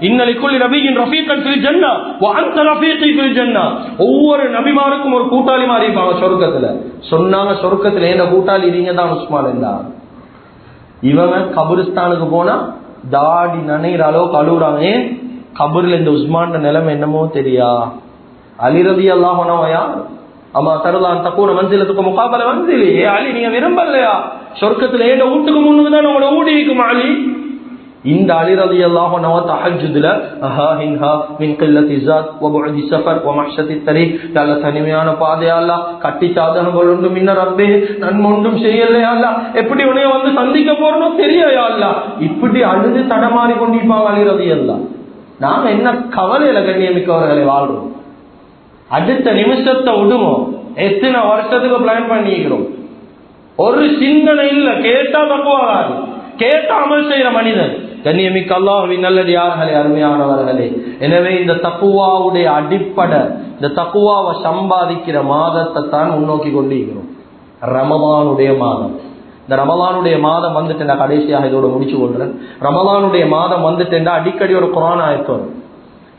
இன்னலிக்குல் நபியின் ரஃபீகன் ஃபில் ஜன்னah வ அன்த ரஃபீகி ஃபில் ஜன்னah. ஒவ்வொரு நபிமாருக்கும் ஒரு கூட்டாளி மாதிரி இருப்பாங்க சொர்க்கத்துல. சொன்னாங்க சொர்க்கத்துல என்ன கூட்டாளி நீங்க தான் உஸ்மான் என்றார். இவங்க கபரிஸ்தானுக்கு போனா தாடி நனைகிற அளவுக்கு அழுகுறாங்க. ஏன்? கபர்ல இந்த உஸ்மான் நிலைமை என்னமோ தெரியா. அலி ரலியல்லாஹு அன்ஹு யார்? அம்மா தருதான் தக்கூன மன்சிலத்துக்கு முகாபல மன்சிலி. ஏ அலி நீங்க விரும்பலையா சொர்க்கத்துல ஏண்ட வீட்டுக்கு முன்னுக்குதான் உங்களோட ஊடி இருக்கும் அலி. இந்த அலி ரலியல்லாஹு அன்ஹு தஹஜ்ஜுதுல அஹாஹின்ஹா மின் கில்லத்தி ஸாத் வ புஅதி ஸஃபர் வ மஹ்ஷத்தி தரீக். யல்ல தனிமையான பாதை அல்லாஹ், கட்டி சாதகங்கள் ஒன்றும் இன்ன ரப்பே நன்மொன்றும் செய்யலையா அல்லாஹ், எப்படி உன்னைய வந்து சந்திக்க போறனோ தெரியா அல்லாஹ். இப்படி அழுது தடமாறி கொண்டிருப்பாங்க அலி ரலியல்லாஹு. நாங்க என்ன கவலையில கண்ணியமிக்கவர்களை வாழ்றோம். அடுத்த நிமிஷத்தை விடுவோம். எத்தனை வருஷத்துக்கு பிளான் பண்ணிக்கிறோம். ஒரு சிந்தனை இல்ல. கேட்டா தக்குவாகாது, கேட்டா அமல் செய்யற மனிதன். கண்ணியமிக்க அல்லாஹ்வின் நல்லடியார்களே, அருமையானவர்களே, எனவே இந்த தக்குவாவுடைய அடிப்படை, இந்த தக்குவாவை சம்பாதிக்கிற மாதத்தை தான் முன்னோக்கி கொண்டிருக்கிறோம். ரமலானுடைய மாதம். இந்த ரமலானுடைய மாதம் வந்துட்டேன். கடைசியாக இதோட முடிச்சு கொள்றேன். ரமலானுடைய மாதம் வந்துட்டேன். அடிக்கடி ஒரு குர்ஆன் ஆயத்து வரும்.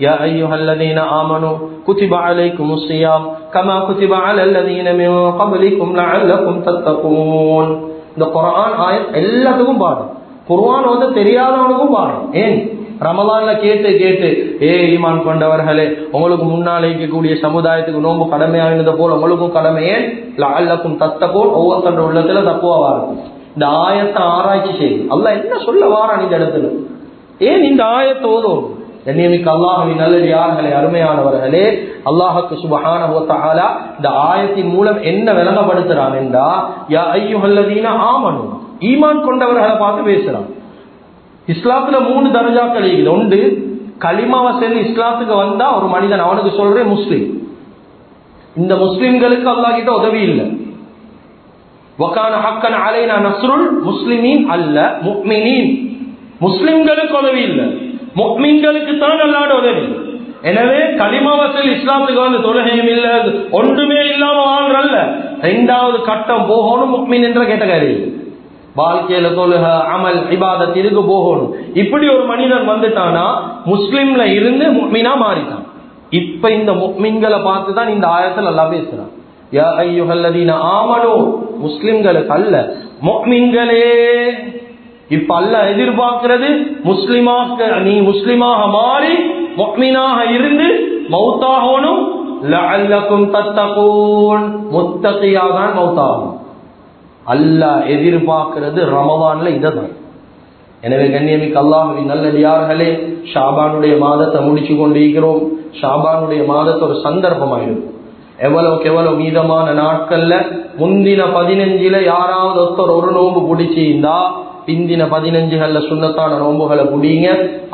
يا أيها الذين آمنوا كتب عليكم الصيام كما كتب على الذين من قبلكم لعلكم تتقون. இந்த குர்ஆன் ஆயத் எல்லாத்துக்கும் பாடம். குர்ஆன் வந்து தெரியாதவனுக்கும் பாடம். ஏன்? ரமலான்ல கேட்டு கேட்டு ஈமான் கொண்டவர்களே, உங்களுக்கு முன்னாலே இருக்கக்கூடிய சமுதாயத்துக்கு நோன்பு கடமையானது போல உங்களுக்கும் கடமை. ஏன்? லஅல்லக்கும் தத்தகூன். ஒவ்வொருத்தருடைய உள்ளத்துல தக்குவா இருக்கும். இந்த ஆயத்தை ஆராய்ச்சி செய்து அல்லாஹ் என்ன சொல்ல வாரான் இந்த இடத்துல? ஏன் இந்த ஆயத்தை ஓதும்? கண்ணியமிக்க அல்லாஹ்வின் நல்லடியார்களே, அருமையானவர்களே, அல்லாஹ்வுக்கு சுப்ஹானஹு வ தஆலா இந்த ஆயத்தின் மூலம் என்ன விளங்கப்படுத்துறான் என்றா, யா அய்யுஹல்லதீன ஆமனு, ஈமான் கொண்டவர்களை பார்த்து பேசுறான். இஸ்லாத்துல 3 தரஜாக்கள் இருக்குது. ஒன்று, கலிமாவை சேர்ந்து இஸ்லாத்துக்கு வந்தா ஒரு மனிதன், அவனுக்கு சொல்றேன் முஸ்லிம். இந்த முஸ்லிம்களுக்கு அல்லாஹ் கிட்ட உதவி இல்லை. வகான ஹக்கன் அலைனா நஸ்ருல் முஸ்லிமீன் அல்ல முஃமினீன். முஸ்லிம்களுக்கு உதவி இல்லை, முஃமின்களுக்கு தான் அல்லாஹ்வோட உதவி. எனவே கலிமாவத்தில் இஸ்லாத்துக்கு வந்து தொழுகையும் இல்ல, ஒன்றுமே இல்லாம வாழ்றல்ல. 2வது கட்டம் போகணும் முஃமின் என்ற கேட்டகரி. வாழ்க்கையில தொழுக அமல் இபாதத்திற்கு போகணும். இப்படி ஒரு மனிதன் வந்துட்டானா முஸ்லிம்ல இருந்து முஃமினா மாறிட்டான். இப்ப இந்த முஃமின்களை பார்த்து தான் இந்த ஆயத்தில் அல்லாஹ் பேசுறான். யா அய்யுஹல்லதீன ஆமனு, முஸ்லிம்களுக்கு அல்ல, முஃமின்களே. இப்ப அல்லாஹ் எதிர்பார்க்கிறது முஸ்லிமாக, நீ முஸ்லிமாக மாறி முஃமினாக இருந்து மௌத்தாகணும். லஅல்லக்கும் தத்தகூன், முத்தகியாதான் மௌத்தாகும். அல்லாஹ் எதிர்பார்க்கிறது ரமலான்ல இததான். எனவே கண்ணியமிக்க அல்லாஹ்வின் நல்லடியார்களே, ஷாபானுடைய மாதத்தை முடிச்சு கொண்டிருக்கிறோம். ஷாபானுடைய மாதத்தை ஒரு சந்தர்ப்பமாயிடும். எவ்வளவுக்கு எவ்வளவு மீதமான நாட்கள்ல முந்தின 15ல யாராவது ஒருத்தர் ஒரு நோன்பு பிடிச்சிருந்தா பிந்தின 15கள்ல சுன்னத்தான நோன்புகளை புடிங்க.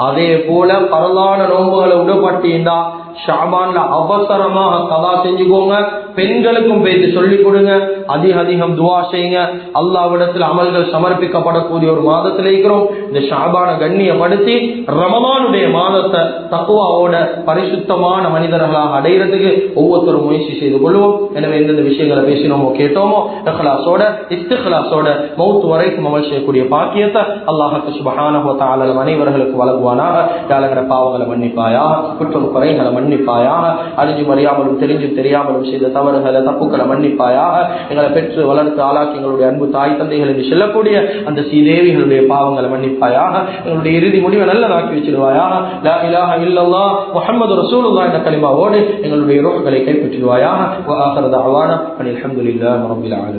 அதே போல பரலான நோன்புகளை விடப்பட்டிருந்தா ஷாபான்ல அவசரமாக கதா செஞ்சுக்கோங்க. பெண்களுக்கும் பேசி சொல்லிக் கொடுங்க. அதிகம் துவா செய்யுங்க. அல்லாஹ்விடத்தில் அமல்கள் சமர்ப்பிக்கப்படக்கூடிய ஒரு மாதத்தில் இருக்கிறோம். இந்த ஷாபான கண்ணியப்படுத்தி ரமலானுடைய மாதத்தை தக்வாவோட பரிசுத்தமான மனிதர்களாக அடைகிறதுக்கு ஒவ்வொருத்தரும் முயற்சி செய்து கொள்வோம். எனவே எந்தெந்த விஷயங்களை பேசினோமோ கேட்டோமோ இஹ்லாஸோட இஸ்திக்லாஸோட மௌத் வரைக்கும் அமல் செய்யக்கூடிய பாக்கியத்தை அல்லாஹ் சுப்ஹானஹு வ தஆலா அனைவர்களுக்கு வழங்குவானாக. யாழங்கட பாவங்களை மன்னிப்பாயாக, குற்றம் குறைகளை மன்னிப்பாயாக, அறிஞ்சும் அறியாமலும் தெரிஞ்சும் தெரியாமலும் செய்த தவறுகளை தப்புக்களை மன்னிப்பாயாக. எங்களை பெற்று வளர்த்து ஆளாக்கி எங்களுடைய அன்பு தாய் தந்தைகள் என்று சொல்லக்கூடிய அந்த ஸ்ரீதேவிகளுடைய பாவங்களை மன்னிப்பாயாக. எங்களுடைய இறுதி முடிவை நல்லதாக்கி வச்சிருவாயாக. லா இலாஹ இல்லல்லாஹ் முஹம்மது ரசூலுல்லாஹ் என்ற கலிமாவோடு எங்களுடைய ரூஹ்களை கைப்பற்றிடுவாயாக. வ ஆகிரு தஅவானா அல்ஹம்துலில்லாஹி ரப்பில் ஆலமீன்.